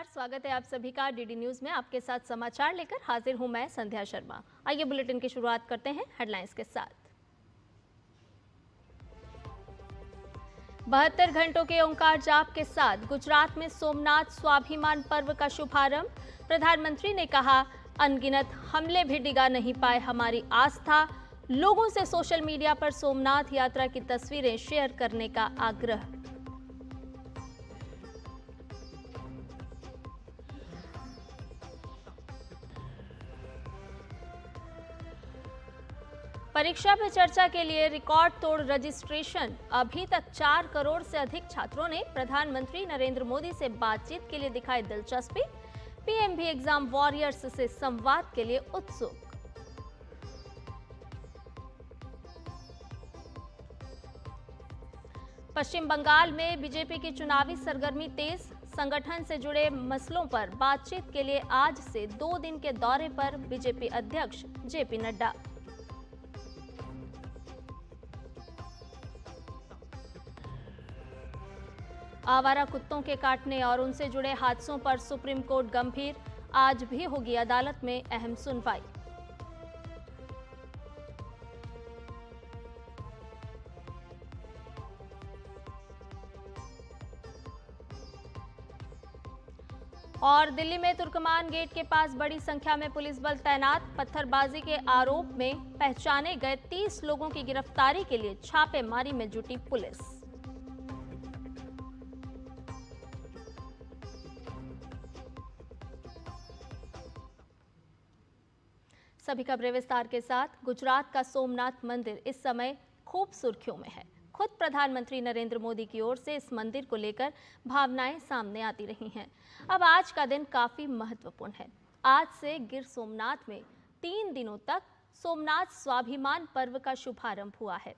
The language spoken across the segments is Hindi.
नमस्कार, स्वागत है आप सभी का डीडी न्यूज में। आपके साथ समाचार लेकर हाजिर हूं मैं संध्या शर्मा। आइए बुलेटिन की शुरुआत करते हैं हेडलाइंस के साथ। 72 घंटों के ओंकार जाप के साथ गुजरात में सोमनाथ स्वाभिमान पर्व का शुभारंभ। प्रधानमंत्री ने कहा, अनगिनत हमले भी डिगा नहीं पाए हमारी आस्था। लोगों से सोशल मीडिया पर सोमनाथ यात्रा की तस्वीरें शेयर करने का आग्रह। परीक्षा पे चर्चा के लिए रिकॉर्ड तोड़ रजिस्ट्रेशन। अभी तक 4 करोड़ से अधिक छात्रों ने प्रधानमंत्री नरेंद्र मोदी से बातचीत के लिए दिखाई दिलचस्पी। पीएम भी एग्जाम वॉरियर्स से संवाद के लिए उत्सुक। पश्चिम बंगाल में बीजेपी की चुनावी सरगर्मी तेज। संगठन से जुड़े मसलों पर बातचीत के लिए आज से 2 दिन के दौरे पर बीजेपी अध्यक्ष जेपी नड्डा। आवारा कुत्तों के काटने और उनसे जुड़े हादसों पर सुप्रीम कोर्ट गंभीर। आज भी होगी अदालत में अहम सुनवाई। और दिल्ली में तुर्कमान गेट के पास बड़ी संख्या में पुलिस बल तैनात। पत्थरबाजी के आरोप में पहचाने गए 30 लोगों की गिरफ्तारी के लिए छापेमारी में जुटी पुलिस। सभी खबरें विस्तार के साथ। गुजरात का सोमनाथ मंदिर इस समय खूब सुर्खियों में है। खुद प्रधानमंत्री नरेंद्र मोदी की ओर से इस मंदिर को लेकर भावनाएं सामने आती रही हैं। अब आज का दिन काफी महत्वपूर्ण है। आज से गिर सोमनाथ में 3 दिनों तक सोमनाथ स्वाभिमान पर्व का शुभारंभ हुआ है।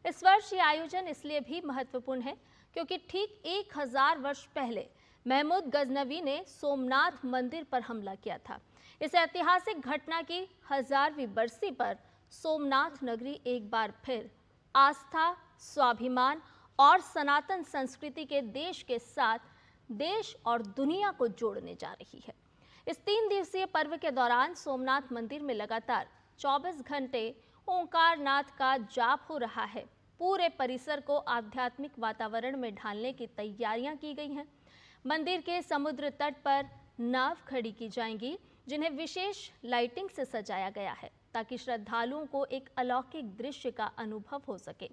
इस वर्ष ये आयोजन इसलिए भी महत्वपूर्ण है क्योंकि ठीक 1000 वर्ष पहले महमूद गजनवी ने सोमनाथ मंदिर पर हमला किया था। इस ऐतिहासिक घटना की 1000वीं बरसी पर सोमनाथ नगरी एक बार फिर आस्था, स्वाभिमान और सनातन संस्कृति के देश के साथ देश और दुनिया को जोड़ने जा रही है। इस 3 दिवसीय पर्व के दौरान सोमनाथ मंदिर में लगातार 24 घंटे ओंकारनाथ का जाप हो रहा है। पूरे परिसर को आध्यात्मिक वातावरण में ढालने की तैयारियां की गई हैं। मंदिर के समुद्र तट पर नाव खड़ी की जाएंगी, जिन्हें विशेष लाइटिंग से सजाया गया है ताकि श्रद्धालुओं को एक अलौकिक दृश्य का अनुभव हो सके।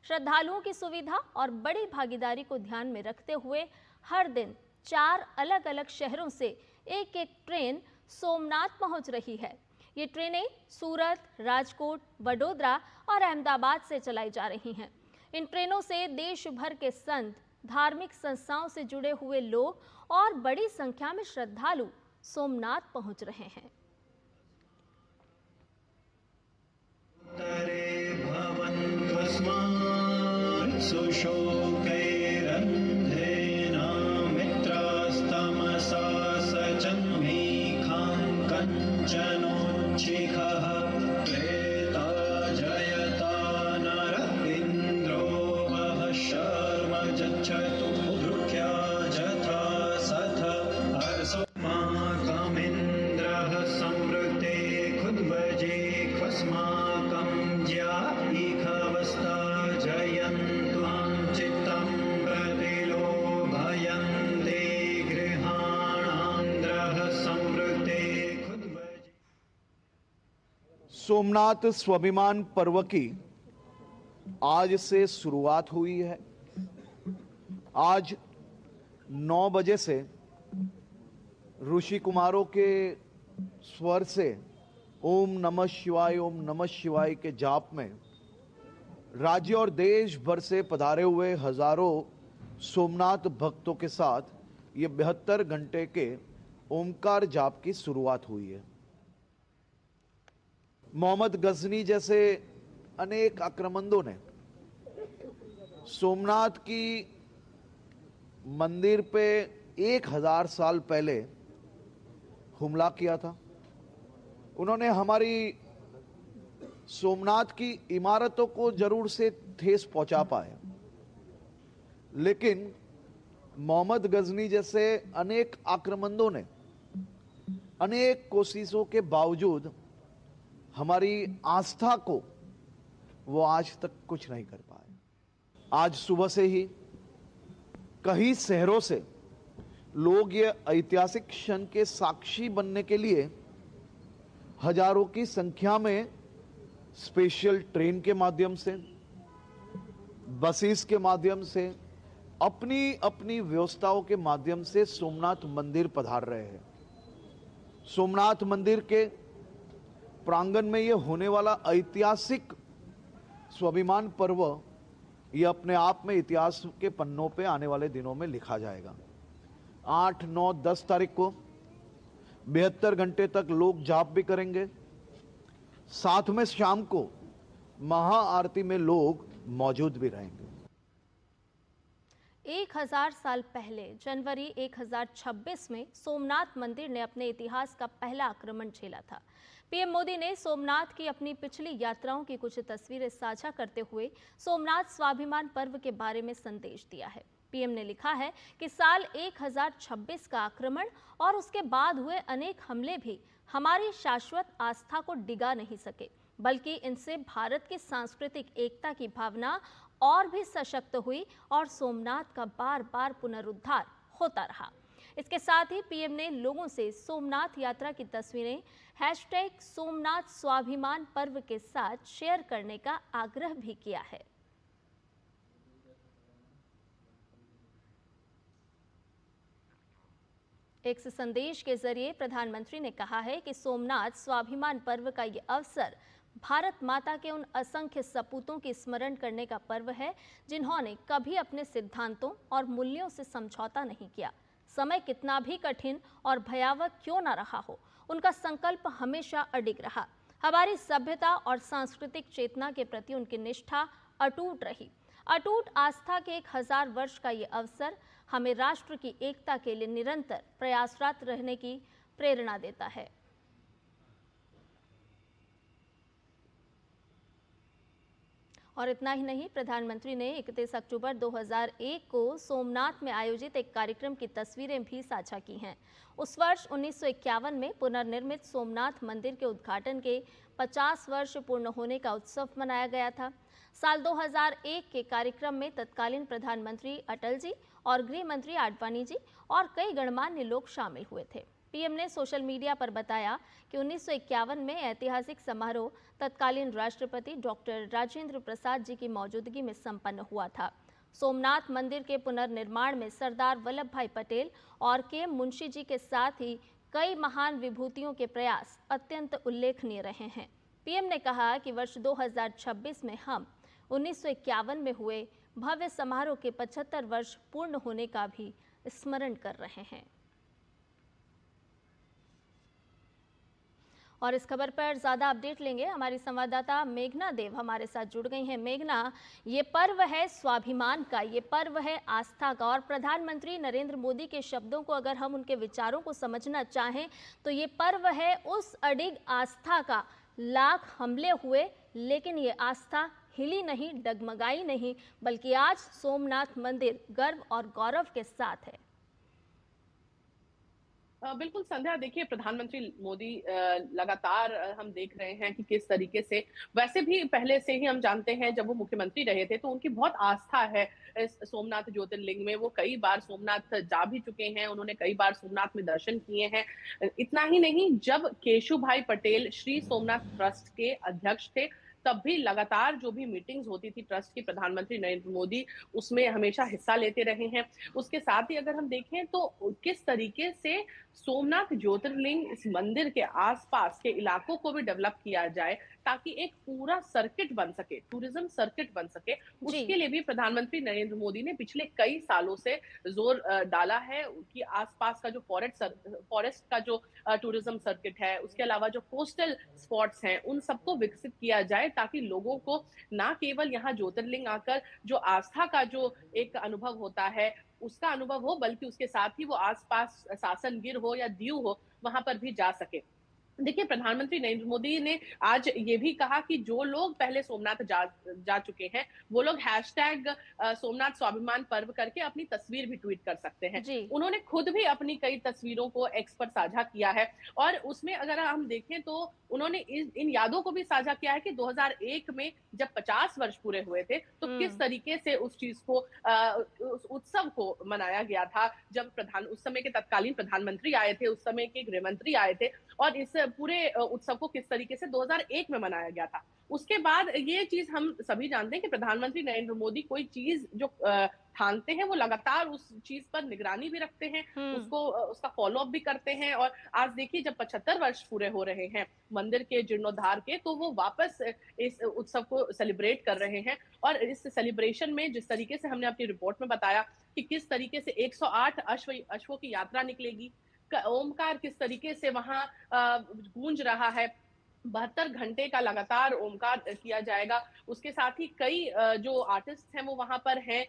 श्रद्धालुओं की सुविधा और बड़ी भागीदारी को ध्यान में रखते हुए हर दिन 4 अलग-अलग शहरों से एक-एक ट्रेन सोमनाथ पहुंच रही है। ये ट्रेनें सूरत, राजकोट, वडोदरा और अहमदाबाद से चलाई जा रही हैं। इन ट्रेनों से देश भर के संत, धार्मिक संस्थाओं से जुड़े हुए लोग और बड़ी संख्या में श्रद्धालु सोमनाथ पहुंच रहे हैं। सोमनाथ स्वाभिमान पर्व की आज से शुरुआत हुई है। आज 9 बजे से ऋषि कुमारों के स्वर से ओम नमः शिवाय के जाप में राज्य और देश भर से पधारे हुए हजारों सोमनाथ भक्तों के साथ ये 72 घंटे के ओमकार जाप की शुरुआत हुई है। मोहम्मद गजनी जैसे अनेक आक्रमणों ने सोमनाथ की मंदिर पे 1000 साल पहले हमला किया था। उन्होंने हमारी सोमनाथ की इमारतों को जरूर से ठेस पहुंचा पाए, लेकिन मोहम्मद गजनी जैसे अनेक आक्रमणों ने अनेक कोशिशों के बावजूद हमारी आस्था को वो आज तक कुछ नहीं कर पाए। आज सुबह से ही कई शहरों से लोग ये ऐतिहासिक क्षण के साक्षी बनने के लिए हजारों की संख्या में स्पेशल ट्रेन के माध्यम से, बसेस के माध्यम से, अपनी अपनी व्यवस्थाओं के माध्यम से सोमनाथ मंदिर पधार रहे हैं। सोमनाथ मंदिर के प्रांगण में यह होने वाला ऐतिहासिक स्वाभिमान पर्व ये अपने आप में इतिहास के पन्नों पे आने वाले दिनों में लिखा जाएगा। 8, 9, 10 तारीख को 72 घंटे तक लोग जाप भी करेंगे। साथ में शाम को महाआरती में लोग मौजूद भी रहेंगे। 1000 साल पहले जनवरी 1026 में सोमनाथ मंदिर ने अपने इतिहास का पहला आक्रमण झेला था। पीएम मोदी ने सोमनाथ की अपनी पिछली यात्राओं की कुछ तस्वीरें साझा करते हुए सोमनाथ स्वाभिमान पर्व के बारे में संदेश दिया है। पीएम ने लिखा है कि साल 1026 का आक्रमण और उसके बाद हुए अनेक हमले भी हमारी शाश्वत आस्था को डिगा नहीं सके, बल्कि इनसे भारत की सांस्कृतिक एकता की भावना और भी सशक्त हुई और सोमनाथ का बार बार पुनरुद्धार होता रहा। इसके साथ ही पीएम ने लोगों से सोमनाथ यात्रा की तस्वीरें #सोमनाथ स्वाभिमान पर्व के साथ शेयर करने का आग्रह भी किया है। एक संदेश के जरिए प्रधानमंत्री ने कहा है कि सोमनाथ स्वाभिमान पर्व का ये अवसर भारत माता के उन असंख्य सपूतों की स्मरण करने का पर्व है जिन्होंने कभी अपने सिद्धांतों और मूल्यों से समझौता नहीं किया। समय कितना भी कठिन और भयावह क्यों ना रहा हो, उनका संकल्प हमेशा अडिग रहा। हमारी सभ्यता और सांस्कृतिक चेतना के प्रति उनकी निष्ठा अटूट रही। अटूट आस्था के 1000 वर्ष का ये अवसर हमें राष्ट्र की एकता के लिए निरंतर प्रयासरत रहने की प्रेरणा देता है। और इतना ही नहीं, प्रधानमंत्री ने 31 अक्टूबर 2001 को सोमनाथ में आयोजित एक कार्यक्रम की तस्वीरें भी साझा की हैं। उस वर्ष 1951 में पुनर्निर्मित सोमनाथ मंदिर के उद्घाटन के 50 वर्ष पूर्ण होने का उत्सव मनाया गया था। साल 2001 के कार्यक्रम में तत्कालीन प्रधानमंत्री अटल जी और गृह मंत्री आडवाणी जी और कई गणमान्य लोग शामिल हुए थे। पीएम ने सोशल मीडिया पर बताया कि 1951 में ऐतिहासिक समारोह तत्कालीन राष्ट्रपति डॉक्टर राजेंद्र प्रसाद जी की मौजूदगी में संपन्न हुआ था। सोमनाथ मंदिर के पुनर्निर्माण में सरदार वल्लभ भाई पटेल और के मुंशी जी के साथ ही कई महान विभूतियों के प्रयास अत्यंत उल्लेखनीय रहे हैं। पीएम ने कहा कि वर्ष 2026 में हम 1951 में हुए भव्य समारोह के 75 वर्ष पूर्ण होने का भी स्मरण कर रहे हैं। और इस खबर पर ज्यादा अपडेट लेंगे, हमारी संवाददाता मेघना देव हमारे साथ जुड़ गई हैं। मेघना, ये पर्व है स्वाभिमान का, ये पर्व है आस्था का, और प्रधानमंत्री नरेंद्र मोदी के शब्दों को अगर हम उनके विचारों को समझना चाहें तो ये पर्व है उस अडिग आस्था का। लाख हमले हुए लेकिन ये आस्था हिली नहीं, डगमगाई नहीं, बल्कि आज सोमनाथ मंदिर गर्व और गौरव के साथ है। बिल्कुल संध्या, देखिए प्रधानमंत्री मोदी लगातार हम देख रहे हैं कि किस तरीके से, वैसे भी पहले से ही हम जानते हैं जब वो मुख्यमंत्री रहे थे तो उनकी बहुत आस्था है इस सोमनाथ ज्योतिर्लिंग में। वो कई बार सोमनाथ जा भी चुके हैं, उन्होंने कई बार सोमनाथ में दर्शन किए हैं। इतना ही नहीं, जब केशु भाई पटेल श्री सोमनाथ ट्रस्ट के अध्यक्ष थे तब भी लगातार जो भी मीटिंग्स होती थी ट्रस्ट की, प्रधानमंत्री नरेंद्र मोदी उसमें हमेशा हिस्सा लेते रहे हैं। उसके साथ ही अगर हम देखें तो किस तरीके से सोमनाथ ज्योतिर्लिंग इस मंदिर के आसपास के इलाकों को भी डेवलप किया जाए ताकि एक पूरा सर्किट बन सके, टूरिज्म सर्किट बन सके, उसके लिए भी प्रधानमंत्री नरेंद्र मोदी ने पिछले कई सालों से जोर डाला है कि आसपास का जो फॉरेस्ट का जो टूरिज्म सर्किट है, उसके अलावा जो कोस्टल स्पॉट्स हैं, उन सबको विकसित किया जाए ताकि लोगों को ना केवल यहाँ ज्योतिर्लिंग आकर जो आस्था का जो एक अनुभव होता है उसका अनुभव हो, बल्कि उसके साथ ही वो आसपास सासन गिर हो या दीव हो, वहां पर भी जा सके। देखिए, प्रधानमंत्री नरेंद्र मोदी ने आज ये भी कहा कि जो लोग पहले सोमनाथ जा चुके हैं, वो लोग हैशटैग सोमनाथ स्वाभिमान पर्व करके अपनी तस्वीर भी ट्वीट कर सकते हैं। जी। उन्होंने खुद भी अपनी कई तस्वीरों को एक्स पर साझा किया है और उसमें अगर हम देखें तो उन्होंने इन यादों को भी साझा किया है कि 2001 में जब 50 वर्ष पूरे हुए थे, तो किस तरीके से उस चीज को उस उत्सव को मनाया गया था। जब उस समय के तत्कालीन प्रधानमंत्री आए थे, उस समय के गृह मंत्री आए थे और इस पूरे उत्सव को किस तरीके से 2001 में मनाया गया था। उसके बाद ये चीज हम सभी जानते हैं कि प्रधानमंत्री नरेंद्र मोदी कोई चीज जो ठानते हैं, वो लगातार उस चीज पर निगरानी भी रखते हैं, उसका फॉलो अप भी करते हैं। और आज देखिए, जब 75 वर्ष पूरे हो रहे हैं मंदिर के जीर्णोद्धार के, तो वो वापस इस उत्सव को सेलिब्रेट कर रहे हैं। और इस सेलिब्रेशन में जिस तरीके से हमने अपनी रिपोर्ट में बताया कि किस तरीके से 108 अश्वों की यात्रा निकलेगी, ओमकार किस तरीके से वहां गूंज रहा है, 72 घंटे का लगातार ओमकार किया जाएगा। उसके साथ ही कई जो आर्टिस्ट हैं वो वहां पर हैं।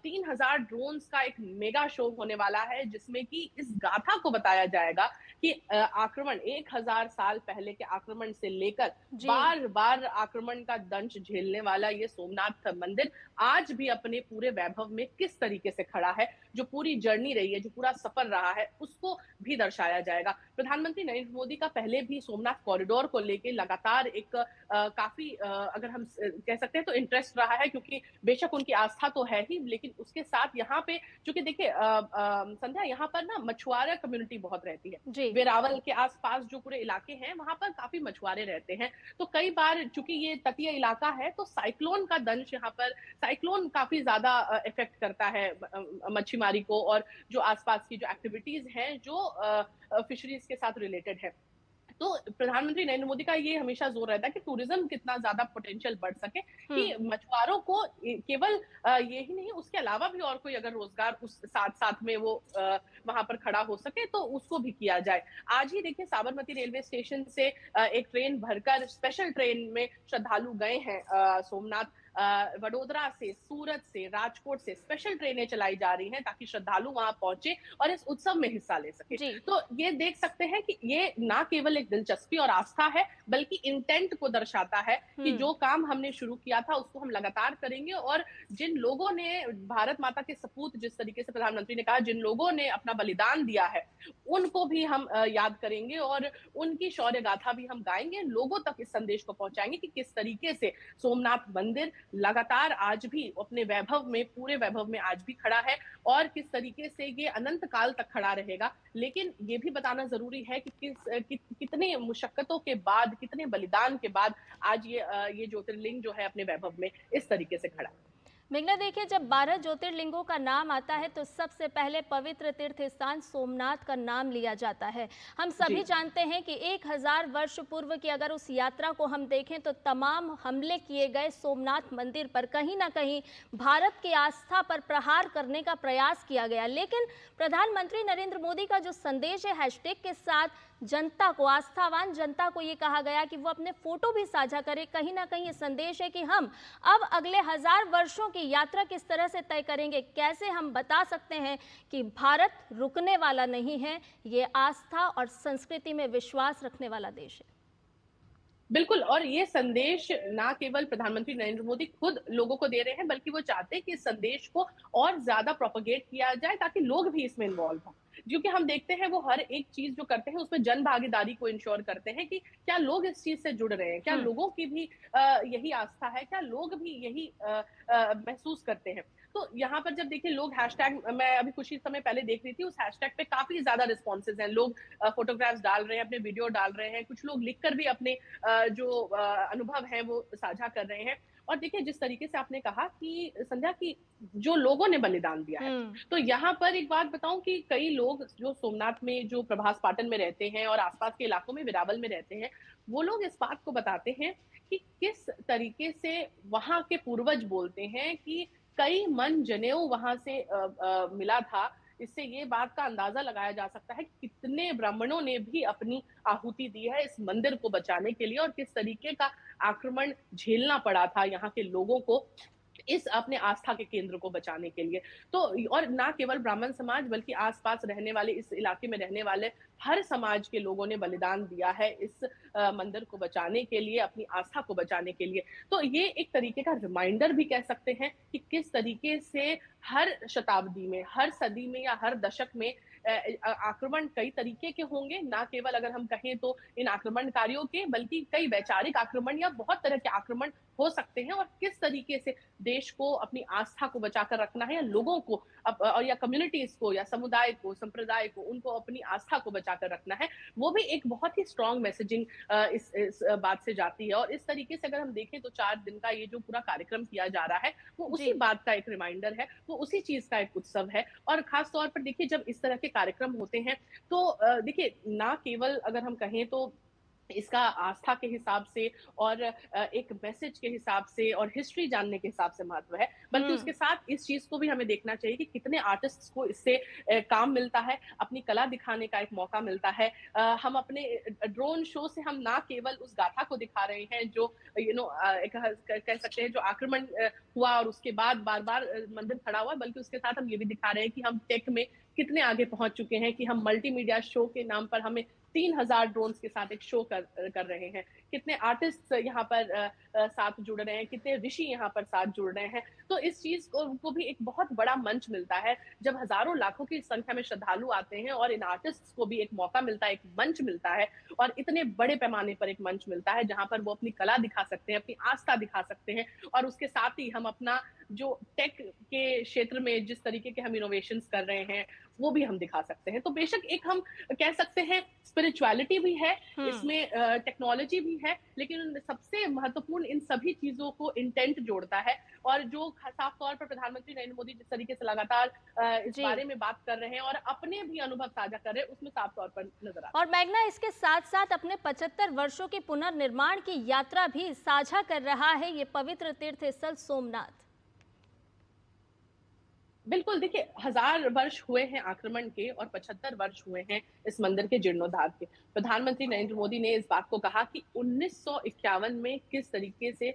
3000 ड्रोन्स का एक मेगा शो होने वाला है, जिसमें कि इस गाथा को बताया जाएगा कि आक्रमण 1000 साल पहले के आक्रमण से लेकर बार बार आक्रमण का दंश झेलने वाला ये सोमनाथ मंदिर आज भी अपने पूरे वैभव में किस तरीके से खड़ा है। जो पूरी जर्नी रही है, जो पूरा सफर रहा है, उसको भी दर्शाया जाएगा। प्रधानमंत्री नरेंद्र मोदी का पहले भी सोमनाथ कॉरिडोर को लेके लगातार एक काफी अगर हम कह सकते हैं तो इंटरेस्ट रहा है, क्योंकि बेशक उनकी आस्था तो है ही, लेकिन उसके साथ यहाँ पे चूंकि देखिए संध्या, यहाँ पर ना मछुआरा कम्युनिटी बहुत रहती है। वेरावल के आसपास जो पूरे इलाके हैं, वहां पर काफी मछुआरे रहते हैं। तो कई बार चूंकि ये तटीय इलाका है, तो साइक्लोन का दंश यहाँ पर, साइक्लोन काफी ज्यादा इफेक्ट करता है मच्छीमारी को और जो आसपास की जो एक्टिविटीज हैं जो फिशरीज के साथ रिलेटेड है। तो प्रधानमंत्री नरेंद्र मोदी का ये हमेशा जोर रहता है कि टूरिज्म कितना ज्यादा पोटेंशियल बढ़ सके, कि मछुआरों को केवल ये ही नहीं, उसके अलावा भी और कोई अगर रोजगार उस साथ साथ में वो वहां पर खड़ा हो सके तो उसको भी किया जाए। आज ही देखिए, साबरमती रेलवे स्टेशन से एक ट्रेन भरकर स्पेशल ट्रेन में श्रद्धालु गए हैं सोमनाथ। वडोदरा से, सूरत से, राजकोट से स्पेशल ट्रेनें चलाई जा रही हैं ताकि श्रद्धालु वहां पहुंचे और इस उत्सव में हिस्सा ले सके। तो ये देख सकते हैं कि ये ना केवल एक दिलचस्पी और आस्था है, बल्कि इंटेंट को दर्शाता है कि जो काम हमने शुरू किया था उसको हम लगातार करेंगे। और जिन लोगों ने भारत माता के सपूत, जिस तरीके से प्रधानमंत्री ने कहा, जिन लोगों ने अपना बलिदान दिया है, उनको भी हम याद करेंगे और उनकी शौर्य गाथा भी हम गाएंगे, लोगों तक इस संदेश को पहुंचाएंगे कि किस तरीके से सोमनाथ मंदिर लगातार आज भी अपने वैभव में, पूरे वैभव में आज भी खड़ा है और किस तरीके से ये अनंत काल तक खड़ा रहेगा। लेकिन ये भी बताना जरूरी है कि कितने मुशक्कतों के बाद, कितने बलिदान के बाद आज ये ज्योतिर्लिंग जो है अपने वैभव में इस तरीके से खड़ा है। मेघना, देखिए, जब 12 ज्योतिर्लिंगों का नाम आता है तो सबसे पहले पवित्र तीर्थ स्थान सोमनाथ का नाम लिया जाता है। हम सभी जानते हैं कि 1000 वर्ष पूर्व की अगर उस यात्रा को हम देखें तो तमाम हमले किए गए सोमनाथ मंदिर पर कहीं ना कहीं भारत की आस्था पर प्रहार करने का प्रयास किया गया। लेकिन प्रधानमंत्री नरेंद्र मोदी का जो संदेश है, हैशटैग के साथ जनता को, आस्थावान जनता को ये कहा गया कि वो अपने फोटो भी साझा करे। कहीं ना कहीं ये संदेश है कि हम अब अगले 1000 वर्षों की यात्रा किस तरह से तय करेंगे, कैसे हम बता सकते हैं कि भारत रुकने वाला नहीं है, ये आस्था और संस्कृति में विश्वास रखने वाला देश है। बिल्कुल, और ये संदेश ना केवल प्रधानमंत्री नरेंद्र मोदी खुद लोगों को दे रहे हैं, बल्कि वो चाहते हैं कि इस संदेश को और ज्यादा प्रोपेगेट किया जाए ताकि लोग भी इसमें इन्वॉल्व हों। क्योंकि हम देखते हैं वो हर एक चीज जो करते हैं उसमें जन भागीदारी को इंश्योर करते हैं कि क्या लोग इस चीज से जुड़ रहे हैं, क्या लोगों की भी यही आस्था है, क्या लोग भी यही महसूस करते हैं। तो यहाँ पर जब देखिए लोग हैशटैग, मैं अभी कुछ ही समय पहले देख रही थी, उस हैशटैग पे काफी ज्यादा रिस्पॉन्सेज हैं। लोग फोटोग्राफ्स डाल रहे हैं, अपने वीडियो डाल रहे हैं, कुछ लोग लिखकर भी अपने जो अनुभव है वो साझा कर रहे हैं। और देखिए, जिस तरीके से आपने कहा कि संध्या की जो लोगों ने बलिदान दिया है, तो यहाँ पर एक बात बताऊं कि कई लोग जो सोमनाथ में, जो प्रभास पाटन में रहते हैं और आसपास के इलाकों में, वेरावल में रहते हैं, वो लोग इस बात को बताते हैं कि किस तरीके से वहां के पूर्वज बोलते हैं कि कई मन जनेऊ वहां से मिला था। इससे ये बात का अंदाजा लगाया जा सकता है कि कितने ब्राह्मणों ने भी अपनी आहुति दी है इस मंदिर को बचाने के लिए और किस तरीके का आक्रमण झेलना पड़ा था यहाँ के लोगों को इस अपने आस्था के केंद्र को बचाने के लिए। तो और ना केवल ब्राह्मण समाज बल्कि आसपास रहने वाले, इस इलाके में रहने वाले हर समाज के लोगों ने बलिदान दिया है इस मंदिर को बचाने के लिए, अपनी आस्था को बचाने के लिए। तो ये एक तरीके का रिमाइंडर भी कह सकते हैं कि किस तरीके से हर शताब्दी में, हर सदी में या हर दशक में आक्रमण कई तरीके के होंगे, ना केवल अगर हम कहें तो इन आक्रमणकारियों के, बल्कि कई वैचारिक आक्रमण या बहुत तरह के आक्रमण हो सकते हैं, और किस तरीके से देश को अपनी आस्था को बचाकर रखना है, या लोगों को और या कम्युनिटीज को या समुदाय को, संप्रदाय को, उनको अपनी आस्था को बचाकर रखना है। वो भी एक बहुत ही स्ट्रॉन्ग मैसेजिंग इस बात से जाती है। और इस तरीके से अगर हम देखें तो 4 दिन का ये जो पूरा कार्यक्रम किया जा रहा है, वो उसी बात का एक रिमाइंडर है, वो उसी चीज का एक उत्सव है। और खास तौर पर देखिए, जब इस तरह के कार्यक्रम होते हैं तो देखिए, ना केवल अगर हम कहें तो इसका आस्था के हिसाब से और एक मैसेज के हिसाब से और हिस्ट्री जानने के हिसाब से महत्व है, बल्कि उसके साथ इस चीज को भी हमें देखना चाहिए कि कितने आर्टिस्ट्स को इससे काम मिलता है, अपनी कला दिखाने का एक मौका मिलता है। हम अपने ड्रोन शो से हम ना केवल उस गाथा को दिखा रहे हैं जो कह सकते हैं जो आक्रमण हुआ और उसके बाद बार बार मंदिर खड़ा हुआ, बल्कि उसके साथ हम ये भी दिखा रहे हैं कि हम टेक में कितने आगे पहुंच चुके हैं, कि हम मल्टीमीडिया शो के नाम पर हमें 3000 ड्रोन्स के साथ एक शो कर रहे हैं, कितने आर्टिस्ट यहाँ पर साथ जुड़ रहे हैं, कितने ऋषि यहाँ पर साथ जुड़ रहे हैं। तो इस चीज को भी एक बहुत बड़ा मंच मिलता है जब हजारों लाखों की संख्या में श्रद्धालु आते हैं, और इन आर्टिस्ट्स को भी एक मौका मिलता है, एक मंच मिलता है, और इतने बड़े पैमाने पर एक मंच मिलता है जहां पर वो अपनी कला दिखा सकते हैं, अपनी आस्था दिखा सकते हैं, और उसके साथ ही हम अपना जो टेक के क्षेत्र में जिस तरीके के हम इनोवेशंस कर रहे हैं वो भी हम दिखा सकते हैं। तो बेशक एक हम कह सकते हैं स्पिरिचुअलिटी भी है इसमें, टेक्नोलॉजी भी है, लेकिन सबसे महत्वपूर्ण इन सभी चीजों को इंटेंट जोड़ता है। और जो साफ तौर पर प्रधानमंत्री नरेंद्र मोदी जिस तरीके से लगातार इस बारे में बात कर रहे हैं और अपने भी अनुभव साझा कर रहे हैं, उसमें साफ तौर पर नजर आता है। और मेघना, इसके साथ साथ अपने 75 वर्षों की पुनर्निर्माण की यात्रा भी साझा कर रहा है ये पवित्र तीर्थ स्थल सोमनाथ। बिल्कुल, देखिए 1000 वर्ष हुए हैं आक्रमण के और 75 वर्ष हुए हैं इस मंदिर के जीर्णोद्धार के। प्रधानमंत्री नरेंद्र मोदी ने इस बात को कहा कि 1951 में किस तरीके से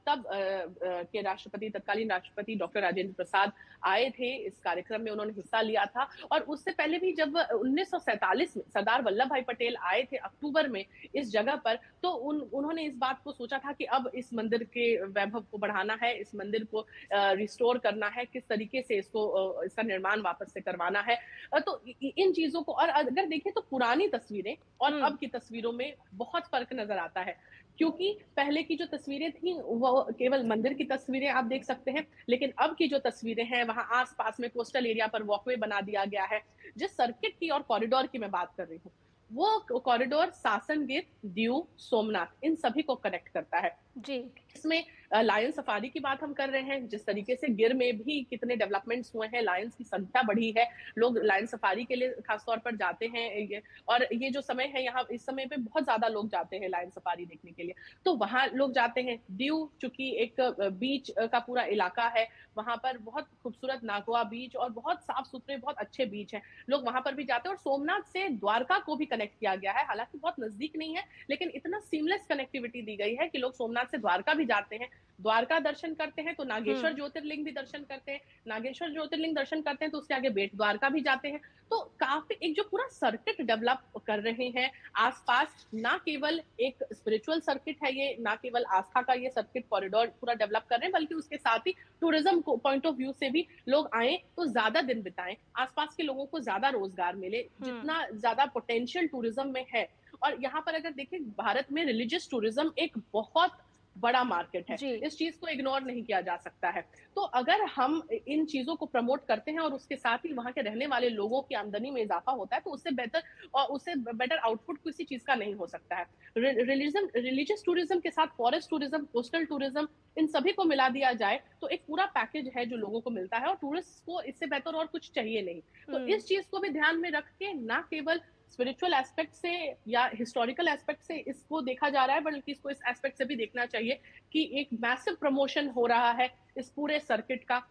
तब के राष्ट्रपति, तत्कालीन राष्ट्रपति डॉक्टर राजेंद्र प्रसाद आए थे इस कार्यक्रम में, उन्होंने हिस्सा लिया था। और उससे पहले भी जब 1947 में सरदार वल्लभ भाई पटेल आए थे अक्टूबर में इस जगह पर, तो उन्होंने इस बात को सोचा था कि अब इस मंदिर के वैभव को बढ़ाना है, इस मंदिर को रिस्टोर करना है, किस तरीके से इसका निर्माण वापस से करवाना है। तो इन चीजों को, और अगर देखें तो पुरानी तस्वीरें और अब की तस्वीरों में बहुत फर्क नजर आता है, क्योंकि पहले की जो तस्वीरें थी वो केवल मंदिर की तस्वीरें आप देख सकते हैं, लेकिन अब की जो तस्वीरें हैं वहां आसपास में कोस्टल एरिया पर वॉकवे बना दिया गया है। जिस सर्किट की और कॉरिडोर की मैं बात कर रही हूँ, वो कॉरिडोर सासनगिर, दीव, सोमनाथ इन सभी को कनेक्ट करता है जी। इसमें लायन सफारी की बात हम कर रहे हैं, जिस तरीके से गिर में भी कितने डेवलपमेंट्स हुए हैं, लायंस की संख्या बढ़ी है, लोग लायन सफारी के लिए खासतौर पर जाते हैं। और ये जो समय है यहाँ, इस समय पे बहुत ज्यादा लोग जाते हैं लायन सफारी देखने के लिए, तो वहां लोग जाते हैं। दीव चूंकि एक बीच का पूरा इलाका है, वहां पर बहुत खूबसूरत नागवा बीच और बहुत साफ सुथरे, बहुत अच्छे बीच हैं, लोग वहां पर भी जाते हैं। और सोमनाथ से द्वारका को भी कनेक्ट किया गया है, हालांकि बहुत नजदीक नहीं है, लेकिन इतना सीमलेस कनेक्टिविटी दी गई है कि लोग सोमनाथ से द्वारका भी जाते हैं, द्वारका दर्शन करते हैं तो नागेश्वर ज्योतिर्लिंग भी दर्शन करते हैं, नागेश्वर ज्योतिर्लिंग दर्शन करते हैं तो उसके आगे बेट द्वारका भी जाते हैं। तो काफी एक जो पूरा सर्किट डेवलप कर रहे हैं आसपास, ना केवल एक स्पिरिचुअल सर्किट है ये, ना केवल आस्था का ये सर्किट कॉरिडोर पूरा डेवलप कर रहे हैं, बल्कि उसके साथ ही टूरिज्म को पॉइंट ऑफ व्यू से भी लोग आए तो ज्यादा दिन बिताएं, आसपास के लोगों को ज्यादा रोजगार मिले, जितना ज्यादा पोटेंशियल टूरिज्म में है। और यहाँ पर अगर देखें, भारत में रिलीजियस टूरिज्म एक बहुत बड़ा मार्केट है, इस चीज को इग्नोर नहीं किया जा सकता है। तो अगर हम इन चीजों को प्रमोट करते हैं और उसके साथ ही वहां के रहने वाले लोगों की आमदनी में इजाफा होता है, तो उससे बेटर आउटपुट किसी चीज का नहीं हो सकता है। रिलीजियस टूरिज्म के साथ फॉरेस्ट टूरिज्म, कोस्टल टूरिज्म, इन सभी को मिला दिया जाए तो एक पूरा पैकेज है जो लोगों को मिलता है, और टूरिस्ट को इससे बेहतर और कुछ चाहिए नहीं। तो इस चीज को भी ध्यान में रख के, ना केवल स्पिरिचुअल एस्पेक्ट से या हिस्टोरिकल एस्पेक्ट से इसको देखा जा रहा है, बल्कि इसको इस एस्पेक्ट से भी देखना चाहिए कि एक मैसिव प्रमोशन हो रहा है इस पूरे सर्किट का,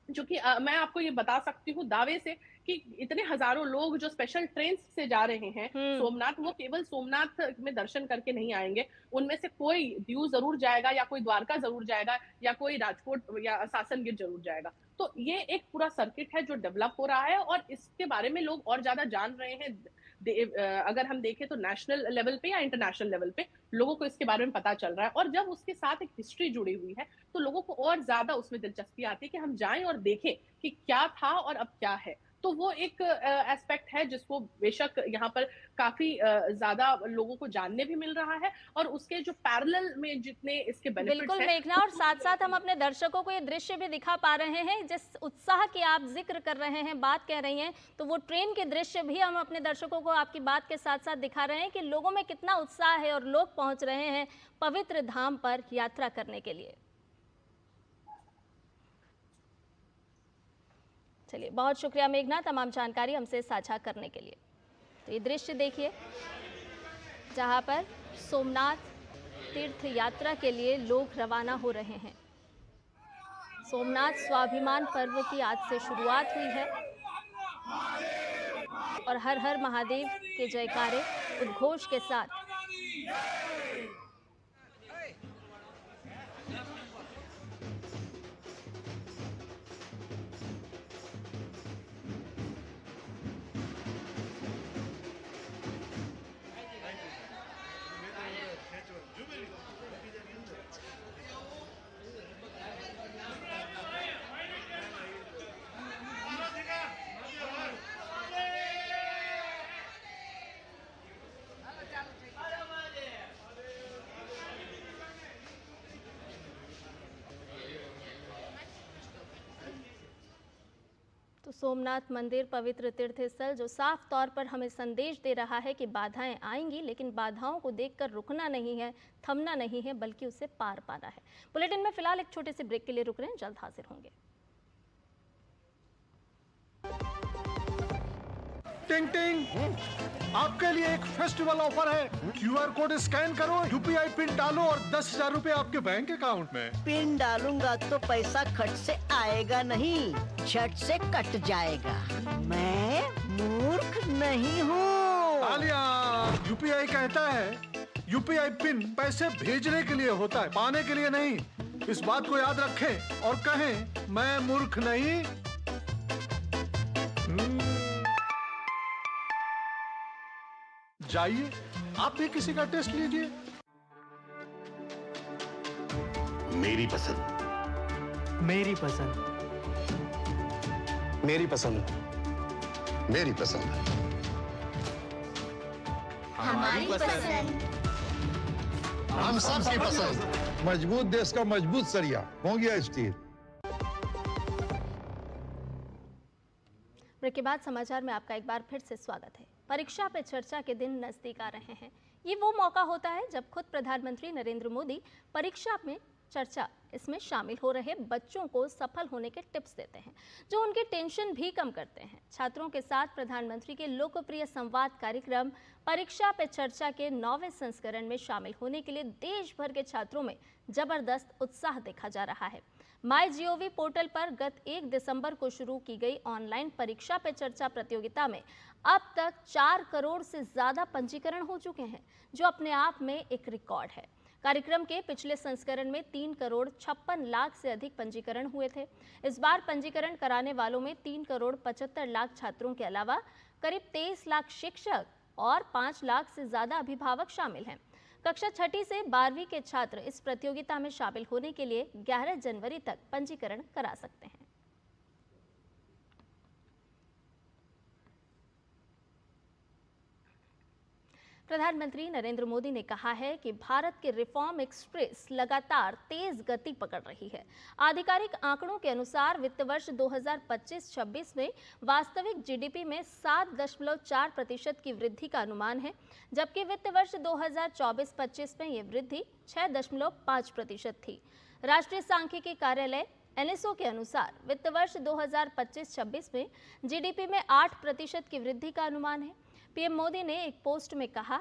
जो कि मैं आपको ये बता सकती हूँ दावे से कि इतने हजारों लोग जो स्पेशल ट्रेन से जा रहे हैं सोमनाथ, वो केवल सोमनाथ में दर्शन करके नहीं आएंगे। उनमें से कोई दीव जरूर जाएगा, या कोई द्वारका जरूर जाएगा, या कोई राजकोट या सासनगिर जरूर जाएगा। तो ये एक पूरा सर्किट है जो डेवलप हो रहा है, और इसके बारे में लोग और ज्यादा जान रहे हैं। अगर हम देखें तो नेशनल लेवल पे या इंटरनेशनल लेवल पे लोगों को इसके बारे में पता चल रहा है, और जब उसके साथ एक हिस्ट्री जुड़ी हुई है तो लोगों को और ज्यादा उसमें दिलचस्पी आती है कि हम जाएं और देखें कि क्या था और अब क्या है। तो वो एक एस्पेक्ट है जिसको बेशक यहाँ पर काफी ज्यादा लोगों को जानने भी मिल रहा है, और उसके जो पैरेलल में जितने इसके बेनिफिट्स बिल्कुल हैं, मेघना, और साथ साथ हम अपने दर्शकों को ये दृश्य भी दिखा पा रहे हैं। जिस उत्साह की आप जिक्र कर रहे हैं, बात कह रही हैं, तो वो ट्रेन के दृश्य भी हम अपने दर्शकों को आपकी बात के साथ साथ दिखा रहे हैं कि लोगों में कितना उत्साह है और लोग पहुंच रहे हैं पवित्र धाम पर यात्रा करने के लिए। चलिए, बहुत शुक्रिया मेघना तमाम जानकारी हमसे साझा करने के लिए। तो ये दृश्य देखिए जहां पर सोमनाथ तीर्थ यात्रा के लिए लोग रवाना हो रहे हैं। सोमनाथ स्वाभिमान पर्व की आज से शुरुआत हुई है और हर हर महादेव के जयकारे उद्घोष के साथ सोमनाथ मंदिर पवित्र तीर्थ स्थल जो साफ तौर पर हमें संदेश दे रहा है कि बाधाएं आएंगी, लेकिन बाधाओं को देखकर रुकना नहीं है, थमना नहीं है, बल्कि उसे पार पाना है। बुलेटिन में फिलहाल एक छोटे से ब्रेक के लिए रुक रहे हैं, जल्द हाजिर होंगे। टिंग टिंग, आपके लिए एक फेस्टिवल ऑफर है। क्यूआर कोड स्कैन करो, यूपीआई पिन डालो और 10,000 रुपए आपके बैंक अकाउंट में। पिन डालूंगा तो पैसा खट से आएगा नहीं, झट से कट जाएगा। मैं मूर्ख नहीं हूँ। आलिया, यूपीआई कहता है यूपीआई पिन पैसे भेजने के लिए होता है, पाने के लिए नहीं। इस बात को याद रखें और कहें मैं मूर्ख नहीं। जाइए, आप भी किसी का टेस्ट लीजिए। मेरी पसंद, मेरी पसंद, मेरी पसंद, मेरी पसंद, हमारी पसंद, हम सबकी पसंद। मजबूत देश का मजबूत सरिया हो गया स्टील। ब्रेक के बाद समाचार में आपका एक बार फिर से स्वागत है। परीक्षा पे चर्चा के दिन नजदीक आ रहे हैं। ये वो मौका होता है जब खुद प्रधानमंत्री नरेंद्र मोदी परीक्षा में चर्चा इसमें शामिल हो रहे बच्चों को सफल होने के टिप्स देते हैं, जो उनकी टेंशन भी कम करते हैं। छात्रों के साथ प्रधानमंत्री के लोकप्रिय संवाद कार्यक्रम परीक्षा पे चर्चा के 9वें संस्करण में शामिल होने के लिए देश भर के छात्रों में जबरदस्त उत्साह देखा जा रहा है। MyGov पोर्टल पर गत 1 दिसंबर को शुरू की गई ऑनलाइन परीक्षा पे चर्चा प्रतियोगिता में अब तक 4 करोड़ से ज्यादा पंजीकरण हो चुके हैं, जो अपने आप में एक रिकॉर्ड है। कार्यक्रम के पिछले संस्करण में 3 करोड़ 56 लाख से अधिक पंजीकरण हुए थे। इस बार पंजीकरण कराने वालों में 3 करोड़ 75 लाख छात्रों के अलावा करीब 23 लाख शिक्षक और 5 लाख से ज्यादा अभिभावक शामिल हैं। कक्षा 6ठी से 12वीं के छात्र इस प्रतियोगिता में शामिल होने के लिए 11 जनवरी तक पंजीकरण करा सकते हैं। प्रधानमंत्री नरेंद्र मोदी ने कहा है कि भारत की रिफॉर्म एक्सप्रेस लगातार तेज गति पकड़ रही है। आधिकारिक आंकड़ों के अनुसार वित्त वर्ष 2025-26 में वास्तविक जीडीपी में 7.4% की वृद्धि का अनुमान है, जबकि वित्त वर्ष 2024-25 में ये वृद्धि 6.5% थी। राष्ट्रीय सांख्यिकी कार्यालय NSO के अनुसार वित्त वर्ष 2025-26 में जीडीपी में 8% की वृद्धि का अनुमान है। पीएम मोदी ने एक पोस्ट में कहा,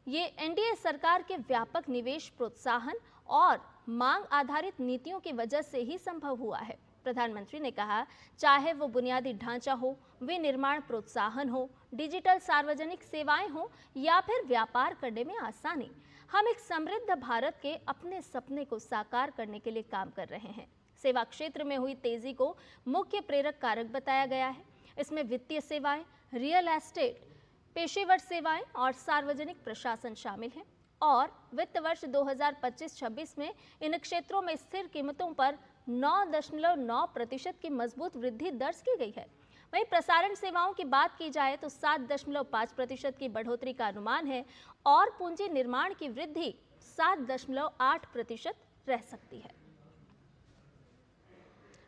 ये एनडीए सरकार के व्यापक निवेश प्रोत्साहन और मांग आधारित नीतियों की वजह से ही संभव हुआ है। प्रधानमंत्री ने कहा, चाहे वो बुनियादी ढांचा हो, विनिर्माण प्रोत्साहन हो, डिजिटल सार्वजनिक सेवाएं हो या फिर व्यापार करने में आसानी, हम एक समृद्ध भारत के अपने सपने को साकार करने के लिए काम कर रहे हैं। सेवा क्षेत्र में हुई तेजी को मुख्य प्रेरक कारक बताया गया है। इसमें वित्तीय सेवाएं, रियल एस्टेट, पेशेवर सेवाएं और सार्वजनिक प्रशासन शामिल हैं और वित्त वर्ष 2025-26 में इन क्षेत्रों में स्थिर कीमतों पर 9.9% की मजबूत वृद्धि दर्ज की गई है। वहीं प्रसारण सेवाओं की बात की जाए तो 7.5% की बढ़ोतरी का अनुमान है और पूंजी निर्माण की वृद्धि 7.8% रह सकती है।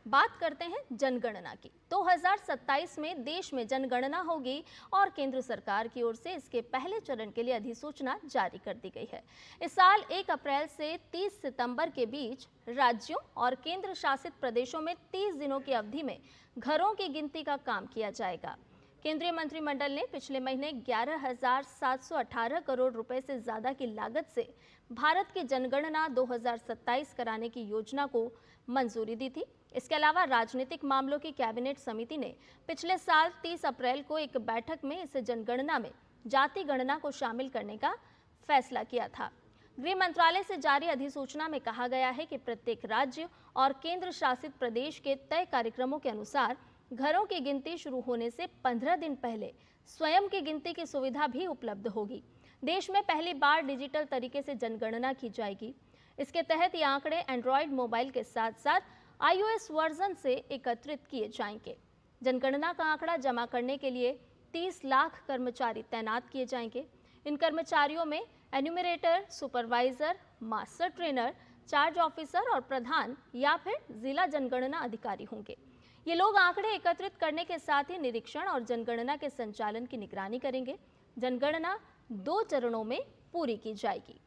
बात करते हैं जनगणना की। 2027 में देश में जनगणना होगी और केंद्र सरकार की ओर से इसके पहले चरण के लिए अधिसूचना जारी कर दी गई है। इस साल 1 अप्रैल से 30 सितंबर के बीच राज्यों और केंद्र शासित प्रदेशों में 30 दिनों की अवधि में घरों की गिनती का काम किया जाएगा। केंद्रीय मंत्रिमंडल ने पिछले महीने 11,718 करोड़ रुपए से ज्यादा की लागत से भारत की जनगणना 2027 कराने की योजना को मंजूरी दी थी। इसके अलावा राजनीतिक मामलों की कैबिनेट समिति ने पिछले साल 30 अप्रैल को एक बैठक में इस जनगणना में जाति गणना को शामिल करने का फैसला किया था। गृह मंत्रालय से जारी अधिसूचना में कहा गया है कि प्रत्येक राज्य और केंद्र शासित प्रदेश के तय कार्यक्रमों के अनुसार घरों की गिनती शुरू होने से 15 दिन पहले स्वयं की गिनती की सुविधा भी उपलब्ध होगी। देश में पहली बार डिजिटल तरीके से जनगणना की जाएगी। इसके तहत ये आंकड़े एंड्रॉयड मोबाइल के साथ साथ iOS वर्जन से एकत्रित किए जाएंगे। जनगणना का आंकड़ा जमा करने के लिए 30 लाख कर्मचारी तैनात किए जाएंगे। इन कर्मचारियों में enumerator, supervisor, master trainer, charge officer और प्रधान या फिर जिला जनगणना अधिकारी होंगे। ये लोग आंकड़े एकत्रित करने के साथ ही निरीक्षण और जनगणना के संचालन की निगरानी करेंगे। जनगणना 2 चरणों में पूरी की जाएगी।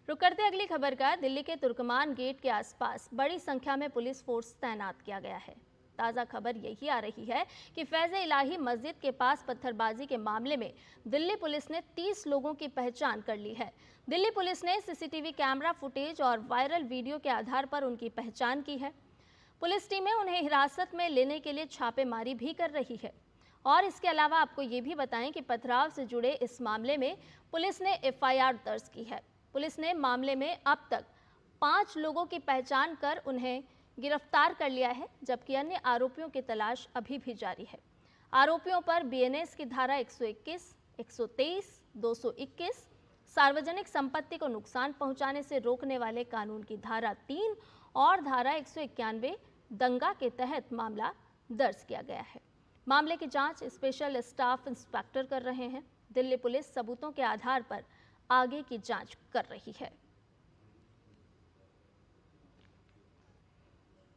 रुक करते अगली खबर का। दिल्ली के तुर्कमान गेट के आसपास बड़ी संख्या में पुलिस फोर्स तैनात किया गया है। ताज़ा खबर यही आ रही है कि फैज़े इलाही मस्जिद के पास पत्थरबाजी के मामले में दिल्ली पुलिस ने 30 लोगों की पहचान कर ली है। दिल्ली पुलिस ने सीसीटीवी कैमरा फुटेज और वायरल वीडियो के आधार पर उनकी पहचान की है। पुलिस टीमें उन्हें हिरासत में लेने के लिए छापेमारी भी कर रही है। और इसके अलावा आपको ये भी बताएं कि पथराव से जुड़े इस मामले में पुलिस ने FIR दर्ज की है। पुलिस ने मामले में अब तक 5 लोगों की पहचान कर उन्हें गिरफ्तार कर लिया है, जबकि अन्य आरोपियों की तलाश अभी भी जारी है। आरोपियों पर BNS की धारा 121, 123, 221, सार्वजनिक संपत्ति को नुकसान पहुंचाने से रोकने वाले कानून की धारा 3 और धारा 191 दंगा के तहत मामला दर्ज किया गया है। मामले की जांच स्पेशल स्टाफ इंस्पेक्टर कर रहे हैं। दिल्ली पुलिस सबूतों के आधार पर आगे की जांच कर रही है।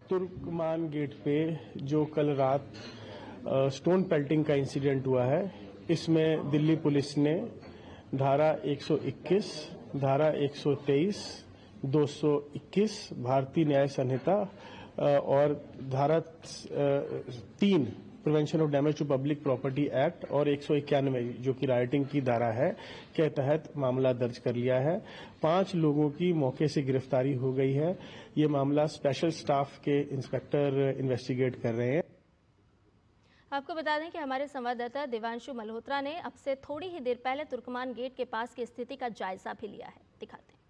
तुर्कमान गेट पे जो कल रात स्टोन पेल्टिंग का इंसिडेंट हुआ है, इसमें दिल्ली पुलिस ने धारा 121, धारा 123, 221 भारतीय न्याय संहिता और धारा 3 prevention of damage to public property act और 191 जो कि राइटिंग की धारा है के तहत मामला दर्ज कर लिया है। 5 लोगों की मौके से गिरफ्तारी हो गई है। ये मामला स्पेशल स्टाफ के इंस्पेक्टर इन्वेस्टिगेट कर रहे हैं। आपको बता दें कि हमारे संवाददाता देवांशु मल्होत्रा ने अब से थोड़ी ही देर पहले तुर्कमान गेट के पास की स्थिति का जायजा भी लिया है। दिखाते हैं।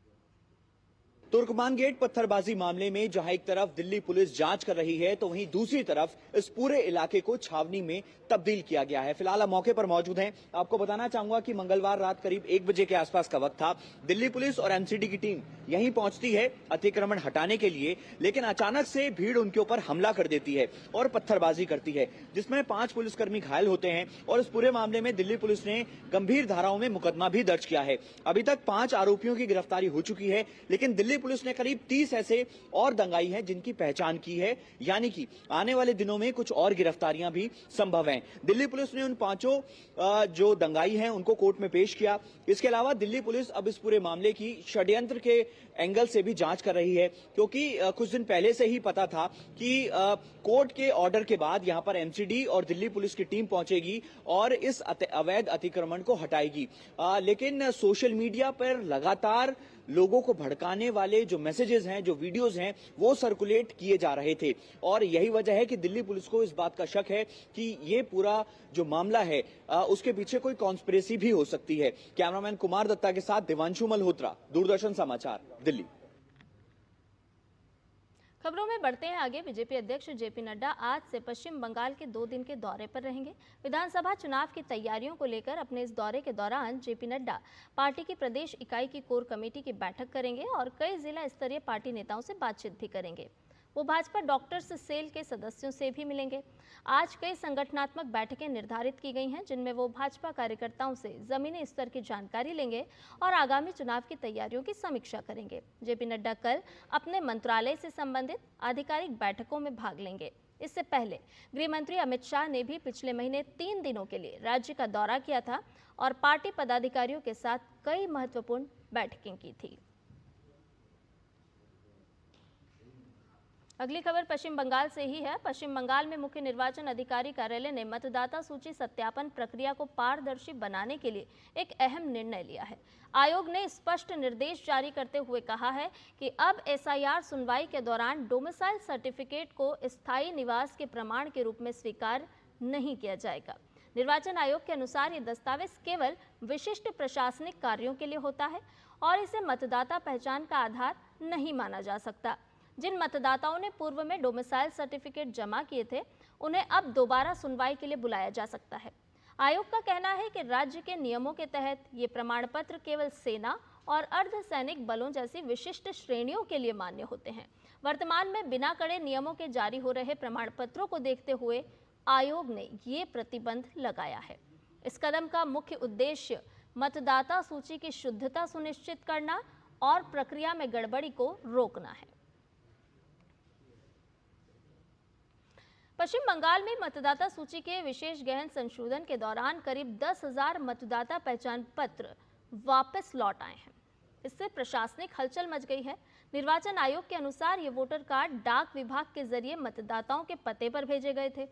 तुर्कमान गेट पत्थरबाजी मामले में जहां एक तरफ दिल्ली पुलिस जांच कर रही है, तो वहीं दूसरी तरफ इस पूरे इलाके को छावनी में तब्दील किया गया है। फिलहाल हम मौके पर मौजूद हैं। आपको बताना चाहूंगा कि मंगलवार रात करीब 1 बजे के आसपास का वक्त था। दिल्ली पुलिस और एनसीडी की टीम यहीं पहुंचती है अतिक्रमण हटाने के लिए, लेकिन अचानक से भीड़ उनके ऊपर हमला कर देती है और पत्थरबाजी करती है, जिसमें 5 पुलिसकर्मी घायल होते हैं। और इस पूरे मामले में दिल्ली पुलिस ने गंभीर धाराओं में मुकदमा भी दर्ज किया है। अभी तक 5 आरोपियों की गिरफ्तारी हो चुकी है, लेकिन दिल्ली पुलिस ने करीब 30 ऐसे और दंगाई हैं जिनकी पहचान की है, यानी कि आने वाले दिनों में कुछ और गिरफ्तारियां भी संभव हैं। दिल्ली पुलिस ने उन 5 जो दंगाई हैं उनको कोर्ट में पेश किया। इसके अलावा दिल्ली पुलिस अब इस पूरे मामले की षड्यंत्र के एंगल से भी जांच कर रही है, क्योंकि कुछ दिन पहले से ही पता था कि कोर्ट के ऑर्डर के बाद यहां पर एमसीडी और दिल्ली पुलिस की टीम पहुंचेगी और इस अवैध अतिक्रमण को हटाएगी। लेकिन सोशल मीडिया पर लगातार लोगों को भड़काने वाले जो मैसेजेस हैं, जो वीडियोस हैं, वो सर्कुलेट किए जा रहे थे। और यही वजह है कि दिल्ली पुलिस को इस बात का शक है कि ये पूरा जो मामला है उसके पीछे कोई कॉन्स्पिरेसी भी हो सकती है। कैमरामैन कुमार दत्ता के साथ दिवांशु मल्होत्रा, दूरदर्शन समाचार, दिल्ली। खबरों में बढ़ते हैं आगे। बीजेपी अध्यक्ष जेपी नड्डा आज से पश्चिम बंगाल के 2 दिन के दौरे पर रहेंगे। विधानसभा चुनाव की तैयारियों को लेकर अपने इस दौरे के दौरान जेपी नड्डा पार्टी की प्रदेश इकाई की कोर कमेटी की बैठक करेंगे और कई जिला स्तरीय पार्टी नेताओं से बातचीत भी करेंगे। वो भाजपा डॉक्टर्स सेल के सदस्यों से भी मिलेंगे। आज कई संगठनात्मक बैठकें निर्धारित की गई हैं, जिनमें वो भाजपा कार्यकर्ताओं से जमीनी स्तर की जानकारी लेंगे और आगामी चुनाव की तैयारियों की समीक्षा करेंगे। जेपी नड्डा कल अपने मंत्रालय से संबंधित आधिकारिक बैठकों में भाग लेंगे। इससे पहले गृह मंत्री अमित शाह ने भी पिछले महीने 3 दिनों के लिए राज्य का दौरा किया था और पार्टी पदाधिकारियों के साथ कई महत्वपूर्ण बैठकें की थी। अगली खबर पश्चिम बंगाल से ही है। पश्चिम बंगाल में मुख्य निर्वाचन अधिकारी कार्यालय ने मतदाता सूची सत्यापन प्रक्रिया को पारदर्शी बनाने के लिए एक अहम निर्णय लिया है। आयोग ने स्पष्ट निर्देश जारी करते हुए कहा है कि अब एसआईआर सुनवाई के दौरान डोमिसाइल सर्टिफिकेट को स्थायी निवास के प्रमाण के रूप में स्वीकार नहीं किया जाएगा। निर्वाचन आयोग के अनुसार ये दस्तावेज केवल विशिष्ट प्रशासनिक कार्यों के लिए होता है और इसे मतदाता पहचान का आधार नहीं माना जा सकता। जिन मतदाताओं ने पूर्व में डोमिसाइल सर्टिफिकेट जमा किए थे, उन्हें अब दोबारा सुनवाई के लिए बुलाया जा सकता है। आयोग का कहना है कि राज्य के नियमों के तहत ये प्रमाण पत्र केवल सेना और अर्धसैनिक बलों जैसी विशिष्ट श्रेणियों के लिए मान्य होते हैं। वर्तमान में बिना कड़े नियमों के जारी हो रहे प्रमाण पत्रों को देखते हुए आयोग ने ये प्रतिबंध लगाया है। इस कदम का मुख्य उद्देश्य मतदाता सूची की शुद्धता सुनिश्चित करना और प्रक्रिया में गड़बड़ी को रोकना है। पश्चिम बंगाल में मतदाता सूची के विशेष गहन संशोधन के दौरान करीब 10,000 मतदाता पहचान पत्र वापस लौट आए हैं। इससे प्रशासनिक हलचल मच गई है। निर्वाचन आयोग के अनुसार ये वोटर कार्ड डाक विभाग के जरिए मतदाताओं के पते पर भेजे गए थे।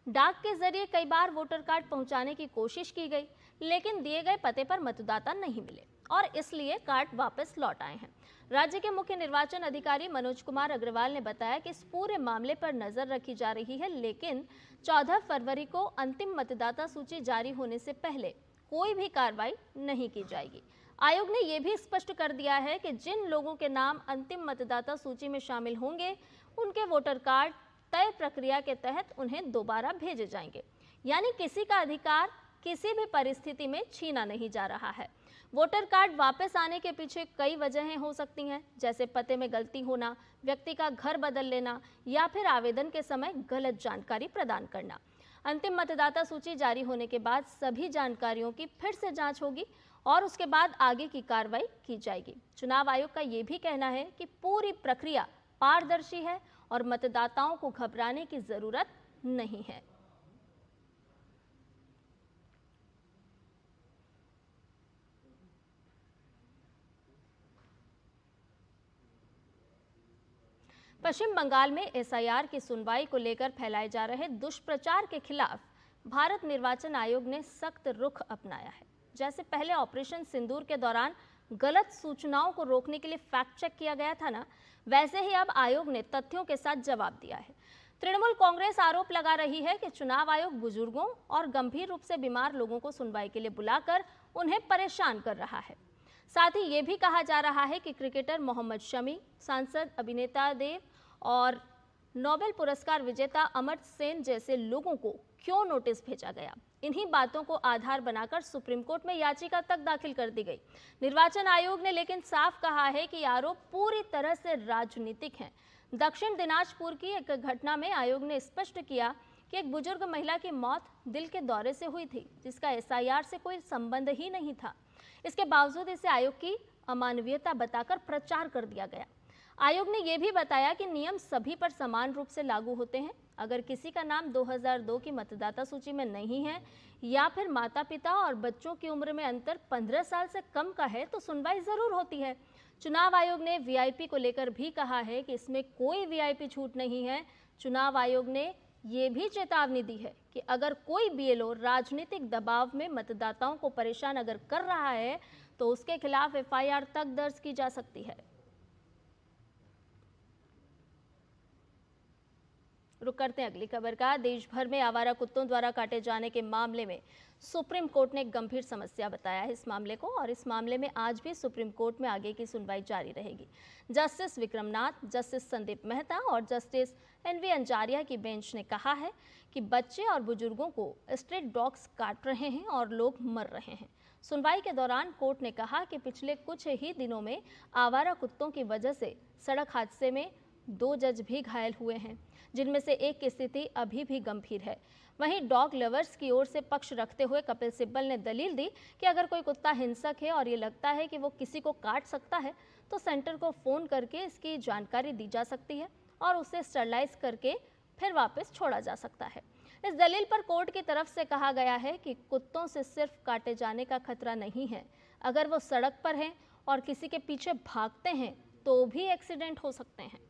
डाक के जरिए कई बार वोटर कार्ड पहुंचाने की कोशिश की गई, लेकिन दिए गए पते पर मतदाता नहीं मिले और इसलिए कार्ड वापस लौट आए हैं। राज्य के मुख्य निर्वाचन अधिकारी मनोज कुमार अग्रवाल ने बताया कि इस पूरे मामले पर नजर रखी जा रही है, लेकिन 14 फरवरी को अंतिम मतदाता सूची जारी होने से पहले कोई भी कार्रवाई नहीं की जाएगी। आयोग ने यह भी स्पष्ट कर दिया है कि जिन लोगों के नाम अंतिम मतदाता सूची में शामिल होंगे, उनके वोटर कार्ड तय प्रक्रिया के तहत उन्हें दोबारा भेजे जाएंगे। यानी किसी का अधिकार किसी भी परिस्थिति में छीना नहीं जा रहा है। वोटर कार्ड वापस आने के पीछे कई वजहें हो सकती हैं, जैसे पते में गलती होना, व्यक्ति का घर बदल लेना या फिर आवेदन के समय गलत जानकारी प्रदान करना। अंतिम मतदाता सूची जारी होने के बाद सभी जानकारियों की फिर से जांच होगी और उसके बाद आगे की कार्रवाई की जाएगी। चुनाव आयोग का ये भी कहना है कि पूरी प्रक्रिया पारदर्शी है और मतदाताओं को घबराने की जरूरत नहीं है। पश्चिम बंगाल में एसआईआर की सुनवाई को लेकर फैलाए जा रहे दुष्प्रचार के खिलाफ भारत निर्वाचन आयोग ने सख्त रुख अपनाया है। जैसे पहले ऑपरेशन सिंदूर के दौरान गलत सूचनाओं को रोकने के लिए फैक्ट चेक किया गया था ना, वैसे ही अब आयोग ने तथ्यों के साथ जवाब दिया है। तृणमूल कांग्रेस आरोप लगा रही है कि चुनाव आयोग बुजुर्गों और गंभीर रूप से बीमार लोगों को सुनवाई के लिए बुलाकर उन्हें परेशान कर रहा है। साथ ही ये भी कहा जा रहा है कि क्रिकेटर मोहम्मद शमी, सांसद अभिनेता देव और नोबेल पुरस्कार विजेता अमर्त्य सेन जैसे लोगों को क्यों नोटिस भेजा गया। इन्हीं बातों को आधार बनाकर सुप्रीम कोर्ट में याचिका तक दाखिल कर दी गई। निर्वाचन आयोग ने लेकिन साफ कहा है कि आरोप पूरी तरह से राजनीतिक हैं। दक्षिण दिनाजपुर की एक घटना में आयोग ने स्पष्ट किया कि एक बुजुर्ग महिला की मौत दिल के दौरे से हुई थी, जिसका एसआईआर से कोई संबंध ही नहीं था। इसके बावजूद इसे आयोग की अमानवीयता बताकर प्रचार कर दिया गया। आयोग ने यह भी बताया कि नियम सभी पर समान रूप से लागू होते हैं। अगर किसी का नाम 2002 की मतदाता सूची में नहीं है या फिर माता पिता और बच्चों की उम्र में अंतर 15 साल से कम का है तो सुनवाई जरूर होती है। चुनाव आयोग ने वीआईपी को लेकर भी कहा है कि इसमें कोई वीआईपी छूट नहीं है। चुनाव आयोग ने ये भी चेतावनी दी है कि अगर कोई बीएलओ राजनीतिक दबाव में मतदाताओं को परेशान अगर कर रहा है तो उसके खिलाफ एफआईआर तक दर्ज की जा सकती है। रुक करते हैं अगली खबर का। देश भर में आवारा कुत्तों द्वारा काटे जाने के मामले में सुप्रीम कोर्ट ने एक गंभीर समस्या बताया है इस मामले को, और इस मामले में आज भी सुप्रीम कोर्ट में आगे की सुनवाई जारी रहेगी। जस्टिस विक्रमनाथ, जस्टिस संदीप मेहता और जस्टिस एनवी अंजारिया की बेंच ने कहा है कि बच्चे और बुजुर्गों को स्ट्रीट डॉग्स काट रहे हैं और लोग मर रहे हैं। सुनवाई के दौरान कोर्ट ने कहा कि पिछले कुछ ही दिनों में आवारा कुत्तों की वजह से सड़क हादसे में 2 जज भी घायल हुए हैं, जिनमें से एक की स्थिति अभी भी गंभीर है। वहीं डॉग लवर्स की ओर से पक्ष रखते हुए कपिल सिब्बल ने दलील दी कि अगर कोई कुत्ता हिंसक है और ये लगता है कि वो किसी को काट सकता है तो सेंटर को फ़ोन करके इसकी जानकारी दी जा सकती है और उसे स्टरलाइज करके फिर वापस छोड़ा जा सकता है। इस दलील पर कोर्ट की तरफ से कहा गया है कि कुत्तों से सिर्फ काटे जाने का खतरा नहीं है, अगर वो सड़क पर हैं और किसी के पीछे भागते हैं तो भी एक्सीडेंट हो सकते हैं।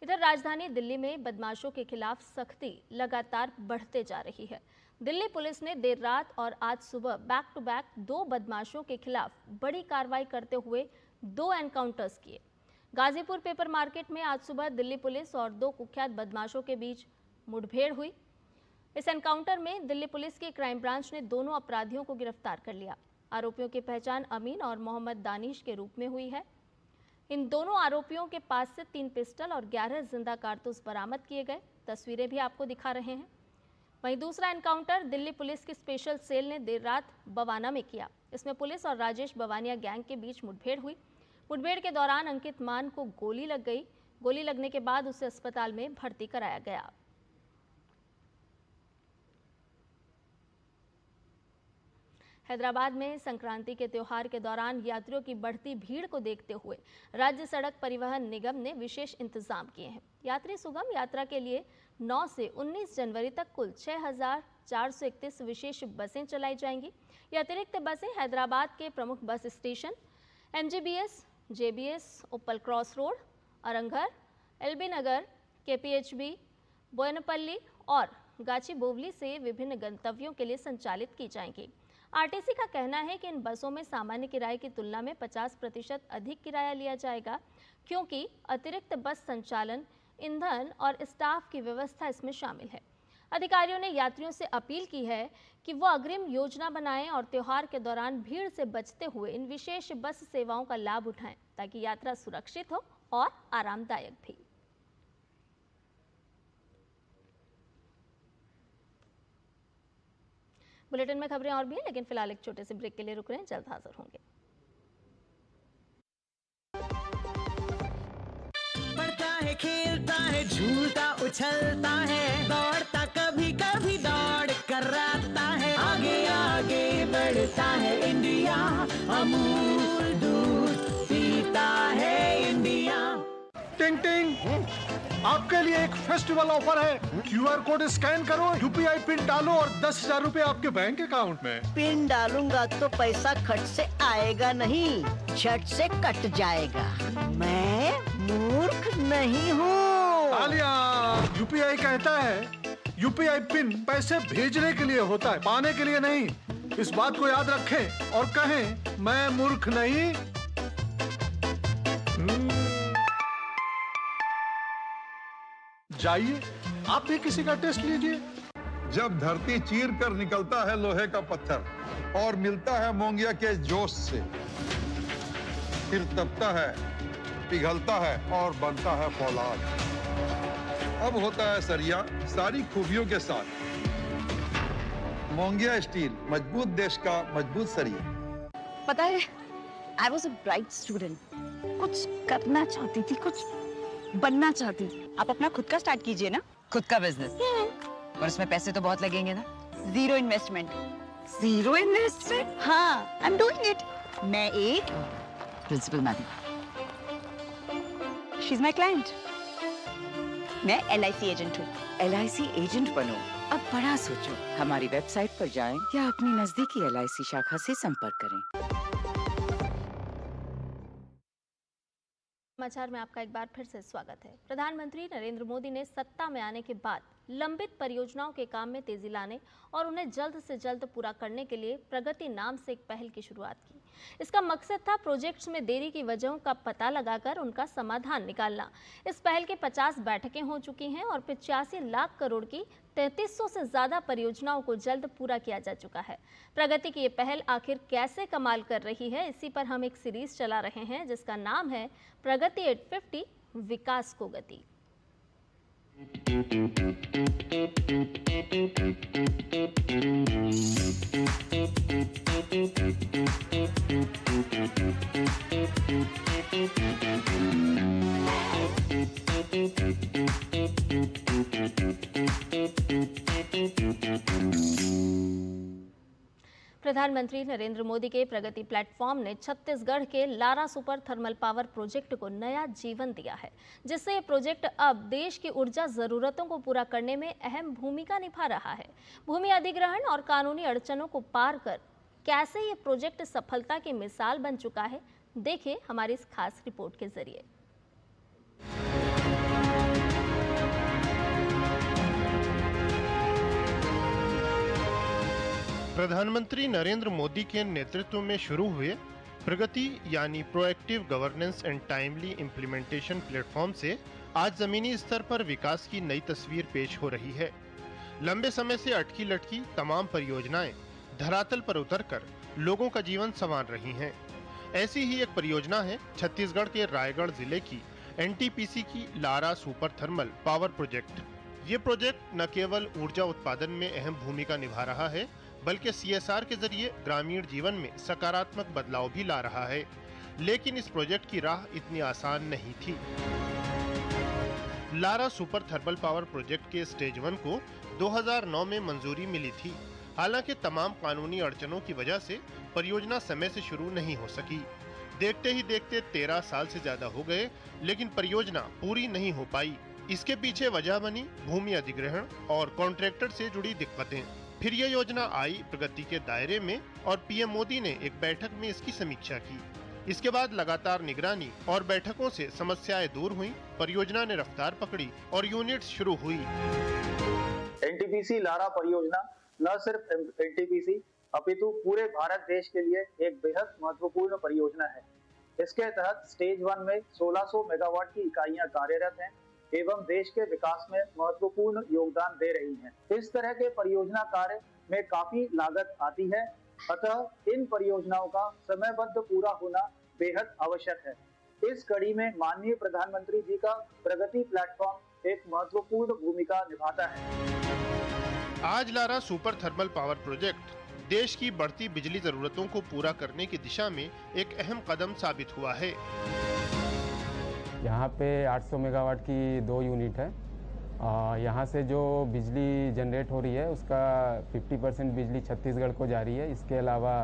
इधर राजधानी दिल्ली में बदमाशों के खिलाफ सख्ती लगातार बढ़ते जा रही है। दिल्ली पुलिस ने देर रात और आज सुबह बैक टू बैक 2 बदमाशों के खिलाफ बड़ी कार्रवाई करते हुए 2 एनकाउंटर्स किए। गाजीपुर पेपर मार्केट में आज सुबह दिल्ली पुलिस और 2 कुख्यात बदमाशों के बीच मुठभेड़ हुई। इस एनकाउंटर में दिल्ली पुलिस की क्राइम ब्रांच ने दोनों अपराधियों को गिरफ्तार कर लिया। आरोपियों की पहचान अमीन और मोहम्मद दानिश के रूप में हुई है। इन दोनों आरोपियों के पास से 3 पिस्टल और 11 जिंदा कारतूस बरामद किए गए। तस्वीरें भी आपको दिखा रहे हैं। वहीं दूसरा एनकाउंटर दिल्ली पुलिस की स्पेशल सेल ने देर रात बवाना में किया। इसमें पुलिस और राजेश बवानिया गैंग के बीच मुठभेड़ हुई। मुठभेड़ के दौरान अंकित मान को गोली लग गई। गोली लगने के बाद उसे अस्पताल में भर्ती कराया गया। हैदराबाद में संक्रांति के त्योहार के दौरान यात्रियों की बढ़ती भीड़ को देखते हुए राज्य सड़क परिवहन निगम ने विशेष इंतजाम किए हैं। यात्री सुगम यात्रा के लिए 9 से 19 जनवरी तक कुल 6,431 विशेष बसें चलाई जाएंगी। ये अतिरिक्त बसें हैदराबाद के प्रमुख बस स्टेशन MGBS, JBS, ओपल क्रॉस रोड, अरंगर, LB नगर, KPHB, बोयनपल्ली और गाचीबोवली से विभिन्न गंतव्यों के लिए संचालित की जाएंगी। आरटीसी का कहना है कि इन बसों में सामान्य किराए की तुलना में 50% अधिक किराया लिया जाएगा, क्योंकि अतिरिक्त बस संचालन, ईंधन और स्टाफ की व्यवस्था इसमें शामिल है। अधिकारियों ने यात्रियों से अपील की है कि वो अग्रिम योजना बनाएं और त्योहार के दौरान भीड़ से बचते हुए इन विशेष बस सेवाओं का लाभ उठाएं, ताकि यात्रा सुरक्षित हो और आरामदायक भी। बुलेटिन में खबरें और भी हैं, लेकिन फिलहाल एक छोटे से ब्रेक के लिए रुक रहे हैं। जल्द हाजिर होंगे। बढ़ता है, खेलता है, झूलता उछलता है, दौड़ता कभी कभी दौड़ कराता है, आगे आगे बढ़ता है इंडिया, अमूल दूध पीता है इंडिया। टिंग टिंग, आपके लिए एक फेस्टिवल ऑफर है। QR कोड स्कैन करो, UPI पिन डालो और 10,000 रुपए आपके बैंक अकाउंट में। पिन डालूंगा तो पैसा खट से आएगा नहीं, झट से कट जाएगा। मैं मूर्ख नहीं हूँ। तालियां। UPI कहता है UPI पिन पैसे भेजने के लिए होता है, पाने के लिए नहीं। इस बात को याद रखें और कहें, मैं मूर्ख नहीं। जाइए, आप भी किसी का टेस्ट लीजिए। जब धरती चीर कर निकलता है लोहे का पत्थर और मिलता है मोंगिया के जोश से, फिर तपता है, पिघलता है और बनता है फौलाद। अब होता है सरिया सारी खूबियों के साथ। मोंगिया स्टील, मजबूत देश का मजबूत सरिया। पता है, I was a bright student. कुछ करना चाहती थी, कुछ बनना चाहती। आप अपना खुद का स्टार्ट कीजिए ना। खुद का बिजनेस? और इसमें पैसे तो बहुत लगेंगे ना? Zero investment. Zero investment? हाँ, I'm doing it. मैं एक principal madam. She's my client. मैं LIC एजेंट हूँ। LIC एजेंट बनो? अब बड़ा सोचो। हमारी वेबसाइट पर जाएं या अपनी नजदीकी LIC शाखा से संपर्क करें। समाचार में आपका एक बार फिर से स्वागत है। प्रधानमंत्री नरेंद्र मोदी ने सत्ता में आने के बाद लंबित परियोजनाओं के काम में तेजी लाने और उन्हें जल्द से जल्द पूरा करने के लिए प्रगति नाम से एक पहल की शुरुआत की। इसका मकसद था प्रोजेक्ट्स में देरी की वजहों का पता लगाकर उनका समाधान निकालना। इस पहल की 50 बैठकें हो चुकी हैं और 85 लाख करोड़ की 3300 से ज्यादा परियोजनाओं को जल्द पूरा किया जा चुका है। प्रगति की ये पहल आखिर कैसे कमाल कर रही है, इसी पर हम एक सीरीज चला रहे हैं जिसका नाम है प्रगति 850 विकास को गति। प्रधानमंत्री नरेंद्र मोदी के प्रगति प्लेटफॉर्म ने छत्तीसगढ़ के Lara super thermal power project को नया जीवन दिया है, जिससे ये प्रोजेक्ट अब देश की ऊर्जा जरूरतों को पूरा करने में अहम भूमिका निभा रहा है। भूमि अधिग्रहण और कानूनी अड़चनों को पार कर कैसे ये प्रोजेक्ट सफलता की मिसाल बन चुका है, देखिए हमारी इस खास रिपोर्ट के जरिए। प्रधानमंत्री नरेंद्र मोदी के नेतृत्व में शुरू हुए प्रगति यानी proactive governance and timely implementation platform से आज जमीनी स्तर पर विकास की नई तस्वीर पेश हो रही है। लंबे समय से अटकी लटकी तमाम परियोजनाएं धरातल पर उतरकर लोगों का जीवन संवार रही हैं। ऐसी ही एक परियोजना है छत्तीसगढ़ के रायगढ़ जिले की एनटीपीसी की Lara super thermal power project. ये प्रोजेक्ट न केवल ऊर्जा उत्पादन में अहम भूमिका निभा रहा है, बल्कि सीएसआर के जरिए ग्रामीण जीवन में सकारात्मक बदलाव भी ला रहा है। लेकिन इस प्रोजेक्ट की राह इतनी आसान नहीं थी। Lara super thermal power project के स्टेज 1 को 2009 में मंजूरी मिली थी। हालांकि तमाम कानूनी अड़चनों की वजह से परियोजना समय से शुरू नहीं हो सकी। देखते ही देखते 13 साल से ज्यादा हो गए, लेकिन परियोजना पूरी नहीं हो पाई। इसके पीछे वजह बनी भूमि अधिग्रहण और कॉन्ट्रैक्टर से जुड़ी दिक्कतें। फिर यह योजना आई प्रगति के दायरे में और पीएम मोदी ने एक बैठक में इसकी समीक्षा की। इसके बाद लगातार निगरानी और बैठकों से समस्याएं दूर हुई, परियोजना ने रफ्तार पकड़ी और यूनिट्स शुरू हुई। एनटीपीसी लारा परियोजना न सिर्फ एनटीपीसी अपितु पूरे भारत देश के लिए एक बेहद महत्वपूर्ण परियोजना है। इसके तहत स्टेज 1 में 1600 मेगावाट की इकाइयां कार्यरत हैं एवं देश के विकास में महत्वपूर्ण योगदान दे रही हैं। इस तरह के परियोजना कार्य में काफी लागत आती है, अतः इन परियोजनाओं का समयबद्ध पूरा होना बेहद आवश्यक है। इस कड़ी में माननीय प्रधानमंत्री जी का प्रगति प्लेटफॉर्म एक महत्वपूर्ण भूमिका निभाता है। आज Lara super thermal power project देश की बढ़ती बिजली जरूरतों को पूरा करने की दिशा में एक अहम कदम साबित हुआ है। यहाँ पे 800 मेगावाट की 2 यूनिट है। यहाँ से जो बिजली जनरेट हो रही है उसका 50% बिजली छत्तीसगढ़ को जा रही है। इसके अलावा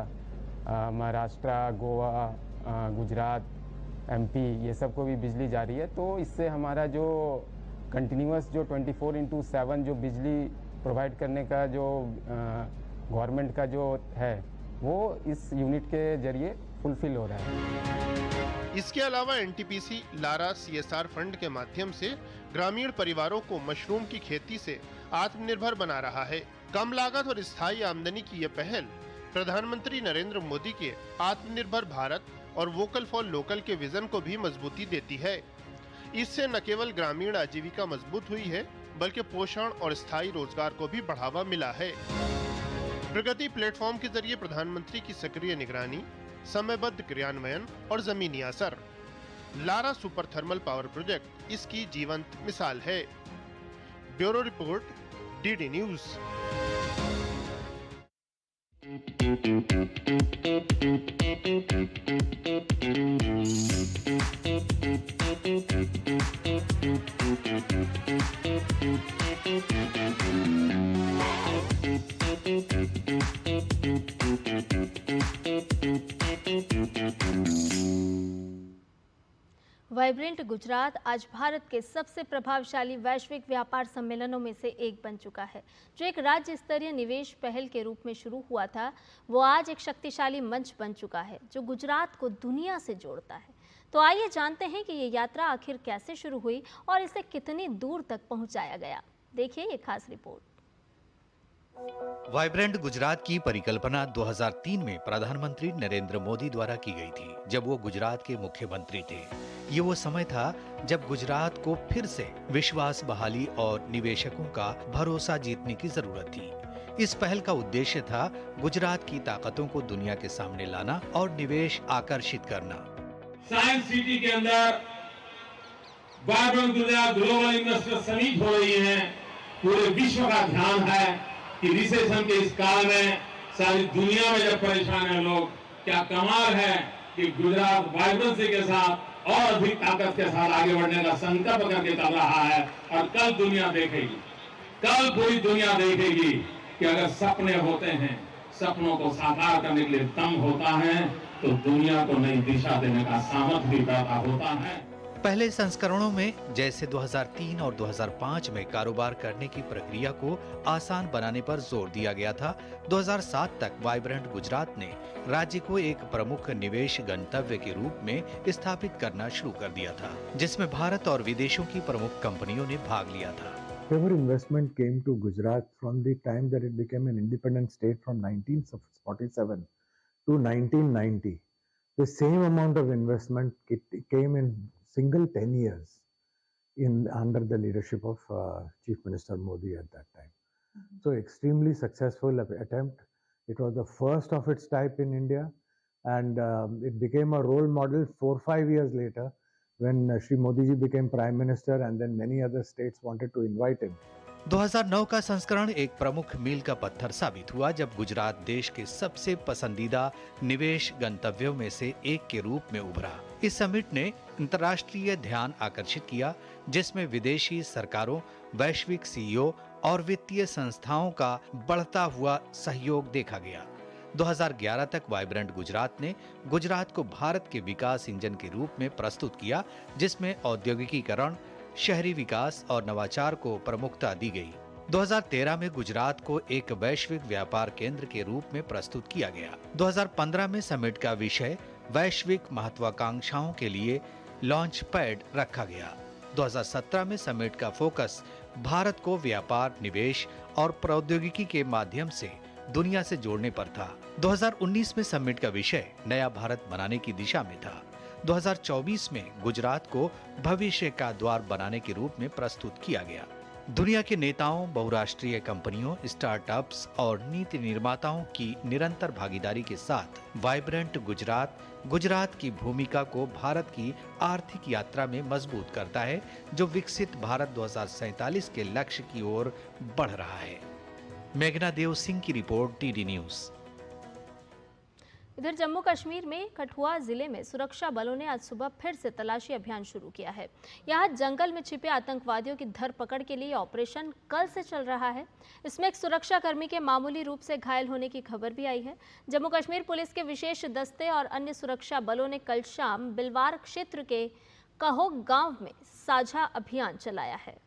महाराष्ट्र, गोवा, गुजरात, एमपी ये सब को भी बिजली जा रही है। तो इससे हमारा जो कंटिन्यूअस जो 24/7 जो बिजली प्रोवाइड करने का जो गवर्नमेंट का जो है वो इस यूनिट के जरिए फुलफिल हो रहा है। इसके अलावा एनटीपीसी लारा सीएसआर फंड के माध्यम से ग्रामीण परिवारों को मशरूम की खेती से आत्मनिर्भर बना रहा है। कम लागत और स्थायी आमदनी की यह पहल प्रधानमंत्री नरेंद्र मोदी के आत्मनिर्भर भारत और वोकल फॉर लोकल के विजन को भी मजबूती देती है। इससे न केवल ग्रामीण आजीविका मजबूत हुई है, बल्कि पोषण और स्थायी रोजगार को भी बढ़ावा मिला है। प्रगति प्लेटफॉर्म के जरिए प्रधानमंत्री की सक्रिय निगरानी, समयबद्ध क्रियान्वयन और जमीनी असर। Lara super thermal power project इसकी जीवंत मिसाल है। Bureau report, DD news. Vibrant Gujarat आज भारत के सबसे प्रभावशाली वैश्विक व्यापार सम्मेलनों में से एक बन चुका है। जो एक राज्य स्तरीय निवेश पहल के रूप में शुरू हुआ था, वो आज एक शक्तिशाली मंच बन चुका है जो गुजरात को दुनिया से जोड़ता है। तो आइए जानते हैं कि ये यात्रा आखिर कैसे शुरू हुई और इसे कितनी दूर तक पहुंचाया गया। देखिए ये खास रिपोर्ट। वाइब्रेंट गुजरात की परिकल्पना 2003 में प्रधानमंत्री नरेंद्र मोदी द्वारा की गई थी, जब वो गुजरात के मुख्यमंत्री थे। ये वो समय था जब गुजरात को फिर से विश्वास बहाली और निवेशकों का भरोसा जीतने की जरूरत थी। इस पहल का उद्देश्य था गुजरात की ताकतों को दुनिया के सामने लाना और निवेश आकर्षित करना। साइंस सिटी के अंदर vibrant Gujarat global investor summit हो रही है। पूरे विश्व का ध्यान है कि रिसेशन के इस काल में सारी दुनिया में जब परेशान है लोग, क्या कमाल है कि गुजरात वाइब्रेंसी के साथ और अधिक ताकत के साथ आगे बढ़ने का संकल्प करके चल रहा है। और कल दुनिया देखेगी, कल पूरी दुनिया देखेगी कि अगर सपने होते हैं, सपनों को साकार करने के लिए दम होता है, तो दुनिया को नई दिशा देने का सामर्थ्य भी पैदा होता है। पहले संस्करणों में जैसे 2003 और 2005 में कारोबार करने की प्रक्रिया को आसान बनाने पर जोर दिया गया था, 2007 तक वाइब्रेंट गुजरात ने राज्य को एक प्रमुख निवेश गंतव्य के रूप में स्थापित करना शुरू कर दिया था, जिसमें भारत और विदेशों की प्रमुख कंपनियों ने भाग लिया था। Whatever investment came to Gujarat from the time that it became an independent state from 1947 to 1990, the same amount of investment came in single 10 years under the leadership of Chief Minister Modi at that time. So extremely successful attempt. It was the first of its type in India, and it became a role model 4-5 years later when Shri Modi ji became Prime Minister, and then many other states wanted to invite him. 2009 का संस्करण एक प्रमुख मील का पत्थर साबित हुआ, जब गुजरात देश के सबसे पसंदीदा निवेश गंतव्यों में से एक के रूप में उभरा। इस समिट ने अंतर्राष्ट्रीय ध्यान आकर्षित किया, जिसमें विदेशी सरकारों, वैश्विक सीईओ और वित्तीय संस्थाओं का बढ़ता हुआ सहयोग देखा गया। 2011 तक वाइब्रेंट गुजरात ने गुजरात को भारत के विकास इंजन के रूप में प्रस्तुत किया, जिसमें औद्योगिकीकरण, शहरी विकास और नवाचार को प्रमुखता दी गई। 2013 में गुजरात को एक वैश्विक व्यापार केंद्र के रूप में प्रस्तुत किया गया। 2015 में समिट का विषय वैश्विक महत्वाकांक्षाओं के लिए लॉन्च पैड रखा गया। 2017 में समिट का फोकस भारत को व्यापार, निवेश और प्रौद्योगिकी के माध्यम से दुनिया से जोड़ने पर था। 2019 में समिट का विषय नया भारत बनाने की दिशा में था। 2024 में गुजरात को भविष्य का द्वार बनाने के रूप में प्रस्तुत किया गया। दुनिया के नेताओं, बहुराष्ट्रीय कंपनियों, स्टार्टअप्स और नीति निर्माताओं की निरंतर भागीदारी के साथ वाइब्रेंट गुजरात की भूमिका को भारत की आर्थिक यात्रा में मजबूत करता है, जो विकसित भारत 2047 के लक्ष्य की ओर बढ़ रहा है। मेघना देव सिंह की रिपोर्ट, टीडी न्यूज़। इधर जम्मू कश्मीर में कठुआ जिले में सुरक्षा बलों ने आज सुबह फिर से तलाशी अभियान शुरू किया है। यहां जंगल में छिपे आतंकवादियों की धरपकड़ के लिए ऑपरेशन कल से चल रहा है। इसमें एक सुरक्षाकर्मी के मामूली रूप से घायल होने की खबर भी आई है। जम्मू कश्मीर पुलिस के विशेष दस्ते और अन्य सुरक्षा बलों ने कल शाम बिलवार क्षेत्र के कहोग गांव में साझा अभियान चलाया है।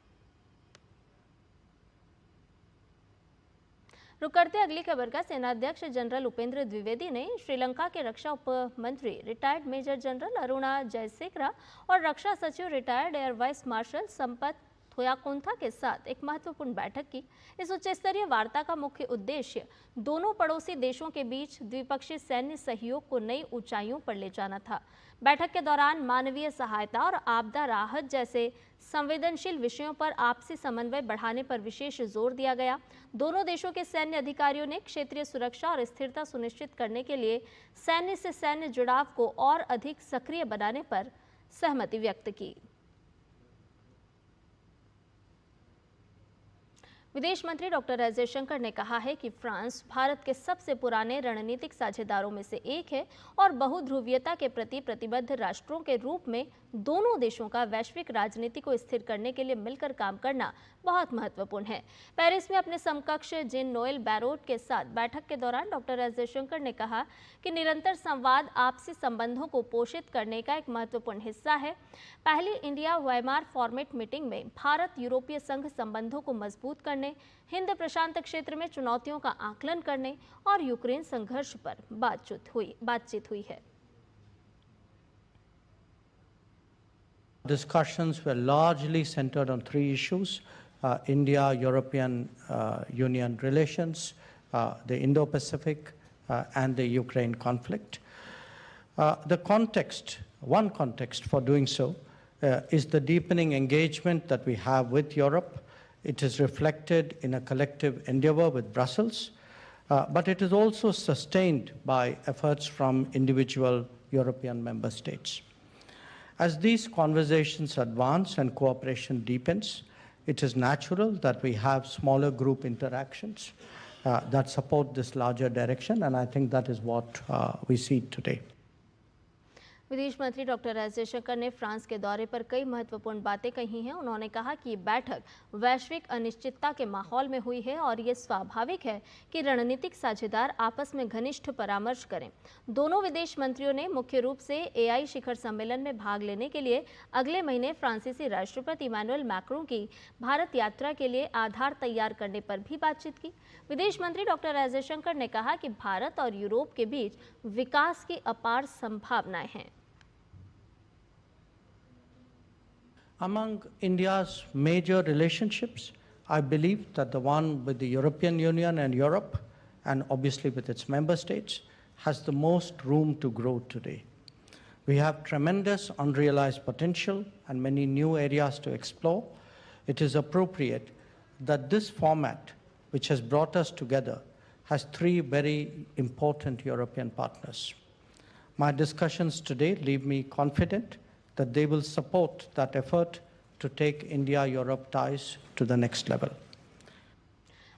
रुक करते अगली खबर का। सेनाध्यक्ष जनरल उपेंद्र द्विवेदी ने श्रीलंका के रक्षा उप मंत्री retired major general Aruna Jayasekara और रक्षा सचिव retired air vice marshal Sampath Thoyakontha के साथ एक महत्वपूर्ण बैठक की। इस उच्च स्तरीय वार्ता का मुख्य उद्देश्य दोनों पड़ोसी देशों के बीच द्विपक्षीय सैन्य सहयोग को नई ऊंचाइयों पर ले जाना था। बैठक के दौरान मानवीय सहायता और आपदा राहत जैसे संवेदनशील विषयों पर आपसी समन्वय बढ़ाने पर विशेष जोर दिया गया। दोनों देशों के सैन्य अधिकारियों ने क्षेत्रीय सुरक्षा और स्थिरता सुनिश्चित करने के लिए सैन्य से सैन्य जुड़ाव को और अधिक सक्रिय बनाने पर सहमति व्यक्त की। विदेश मंत्री डॉक्टर एस जयशंकर ने कहा है कि फ्रांस भारत के सबसे पुराने रणनीतिक साझेदारों में से एक है और बहुध्रुवीयता के प्रति प्रतिबद्ध राष्ट्रों के रूप में दोनों देशों का वैश्विक राजनीति को स्थिर करने के लिए मिलकर काम करना बहुत महत्वपूर्ण है। पेरिस में अपने समकक्ष जेन नोएल बैरोट के साथ बैठक के दौरान डॉक्टर एस जयशंकर ने कहा कि निरंतर संवाद आपसी संबंधों को पोषित करने का एक महत्वपूर्ण हिस्सा है। पहली इंडिया वाइमार फॉर्मेट मीटिंग में भारत यूरोपीय संघ संबंधों को मजबूत करने, हिंद प्रशांत क्षेत्र में चुनौतियों का आकलन करने और यूक्रेन संघर्ष पर बातचीत हुई है। Discussions were largely centered on three issues: India-European Union relations, the Indo-Pacific, and the Ukraine conflict. One context for doing so is the deepening engagement that we have with Europe. It is reflected in a collective endeavor with Brussels, but it is also sustained by efforts from individual European member states. As these conversations advance and cooperation deepens, it is natural that we have smaller group interactions that support this larger direction, and I think that is what we see today. विदेश मंत्री डॉक्टर एस जयशंकर ने फ्रांस के दौरे पर कई महत्वपूर्ण बातें कही हैं। उन्होंने कहा कि ये बैठक वैश्विक अनिश्चितता के माहौल में हुई है और ये स्वाभाविक है कि रणनीतिक साझेदार आपस में घनिष्ठ परामर्श करें। दोनों विदेश मंत्रियों ने मुख्य रूप से एआई शिखर सम्मेलन में भाग लेने के लिए अगले महीने फ्रांसीसी राष्ट्रपति इमैनुअल मैक्रों की भारत यात्रा के लिए आधार तैयार करने पर भी बातचीत की। विदेश मंत्री डॉक्टर एस जयशंकर ने कहा कि भारत और यूरोप के बीच विकास की अपार संभावनाएं हैं। Among India's major relationships, I believe that the one with the European Union and Europe, and obviously with its member states, has the most room to grow today. We have tremendous unrealized potential and many new areas to explore. It is appropriate that this format, which has brought us together, has three very important European partners. My discussions today leave me confident that they will support that effort to take India-Europe ties to the next level.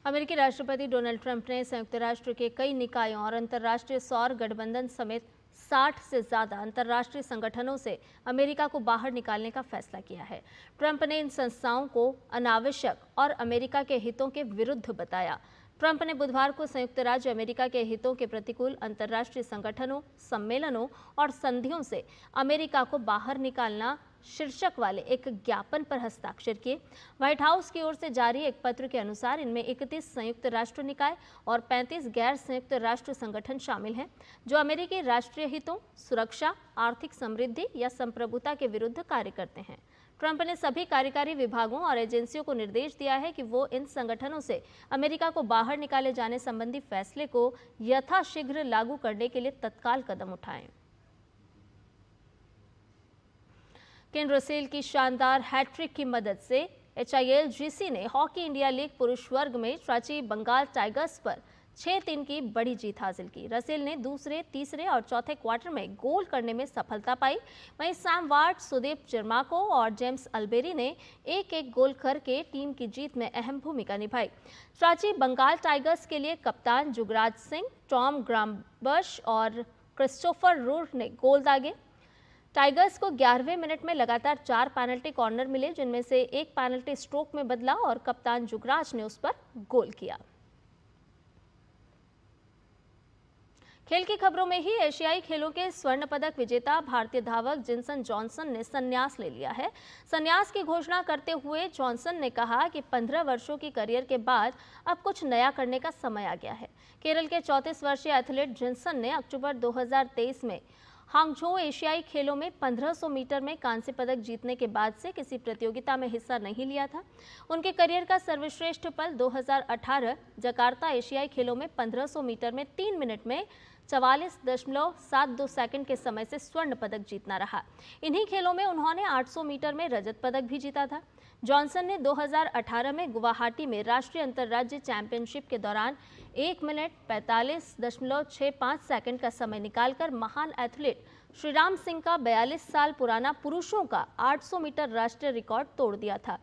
अमेरिकी राष्ट्रपति डोनाल्ड ट्रंप ने संयुक्त राष्ट्र के कई निकायों और अंतर्राष्ट्रीय सौर गठबंधन समेत 60 से ज़्यादा अंतर्राष्ट्रीय संगठनों से अमेरिका को बाहर निकालने का फैसला किया है। ट्रंप ने इन संस्थाओं को अनावश्यक और अमेरिका के हितों के विरुद्ध बताया। ट्रंप ने बुधवार को संयुक्त राज्य अमेरिका के हितों के प्रतिकूल अंतर्राष्ट्रीय संगठनों, सम्मेलनों और संधियों से अमेरिका को बाहर निकालना शीर्षक वाले एक ज्ञापन पर हस्ताक्षर किए। व्हाइट हाउस की ओर से जारी एक पत्र के अनुसार इनमें 31 संयुक्त राष्ट्र निकाय और 35 गैर संयुक्त राष्ट्र संगठन शामिल हैं, जो अमेरिकी राष्ट्रीय हितों, सुरक्षा, आर्थिक समृद्धि या संप्रभुता के विरुद्ध कार्य करते हैं। ट्रंप ने सभी कार्यकारी विभागों और एजेंसियों को निर्देश दिया है कि वो इन संगठनों से अमेरिका को बाहर निकाले जाने संबंधी फैसले को यथाशीघ्र लागू करने के लिए तत्काल कदम उठाएं। केन रसेल की शानदार हैट्रिक की मदद से HILGC ने हॉकी इंडिया लीग पुरुष वर्ग में रांची बंगाल टाइगर्स पर 6-3 की बड़ी जीत हासिल की। रसेल ने दूसरे, तीसरे और चौथे क्वार्टर में गोल करने में सफलता पाई। वहीं सैम वार्ड, सुदीप चिर्माको और जेम्स अल्बेरी ने एक-एक गोल करके टीम की जीत में अहम भूमिका निभाई। रांची बंगाल टाइगर्स के लिए कप्तान जुगराज सिंह, टॉम ग्राम्बश और क्रिस्टोफर रूर ने गोल दागे। टाइगर्स को 11वें मिनट में लगातार 4 पेनल्टी कॉर्नर मिले, जिनमें से एक पेनल्टी स्ट्रोक में बदला और कप्तान जुगराज ने उस पर गोल किया। खेल की खबरों में ही एशियाई खेलों के स्वर्ण पदक विजेता भारतीय धावक जिनसन जॉनसन ने संन्यास ले लिया है। संन्यास की घोषणा करते हुए जॉनसन ने कहा कि 15 वर्षों की करियर के बाद अब कुछ नया करने का समय आ गया है। केरल के 34 वर्षीय एथलीट जिनसन ने अक्टूबर 2023 में हांगझो एशियाई खेलों में 1500 मीटर में कांस्य पदक जीतने के बाद से किसी प्रतियोगिता में हिस्सा नहीं लिया था। उनके करियर का सर्वश्रेष्ठ पल 2018 जकार्ता एशियाई खेलों में 1500 मीटर में 3 मिनट में 44.72 सेकंड के समय से स्वर्ण पदक जीतना रहा। इन्हीं खेलों में उन्होंने 800 मीटर में रजत पदक भी जीता था। जॉनसन ने 2018 में गुवाहाटी में राष्ट्रीय अंतर्राज्य चैंपियनशिप के दौरान 1 मिनट 45.65 सेकंड का समय निकालकर महान एथलीट श्रीराम सिंह का 42 साल पुराना पुरुषों का 800 मीटर राष्ट्रीय रिकॉर्ड तोड़ दिया था।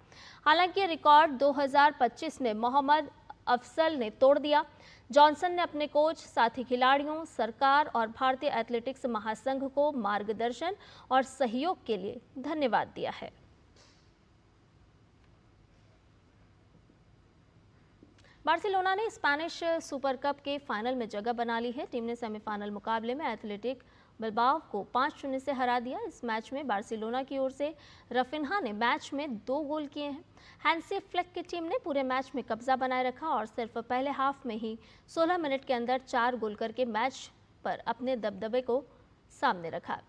हालांकि ये रिकॉर्ड 2025 में मोहम्मद अफसल ने तोड़ दिया। जॉनसन ने अपने कोच, साथी खिलाड़ियों, सरकार और भारतीय एथलेटिक्स महासंघ को मार्गदर्शन और सहयोग के लिए धन्यवाद दिया है। बार्सिलोना ने स्पेनिश सुपर कप के फाइनल में जगह बना ली है। टीम ने सेमीफाइनल मुकाबले में एथलेटिक बिल्बाओ को 5-0 से हरा दिया। इस मैच में बार्सिलोना की ओर से रफिन्हा ने मैच में 2 गोल किए हैं। हैंसी फ्लिक की टीम ने पूरे मैच में कब्जा बनाए रखा और सिर्फ पहले हाफ में ही 16 मिनट के अंदर 4 गोल करके मैच पर अपने दबदबे को सामने रखा।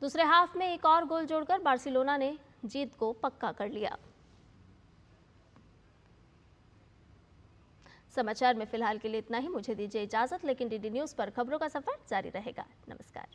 दूसरे हाफ में एक और गोल जोड़कर बार्सिलोना ने जीत को पक्का कर लिया। समाचार में फिलहाल के लिए इतना ही। मुझे दीजिए इजाजत, लेकिन डीडी न्यूज पर खबरों का सफर जारी रहेगा। नमस्कार।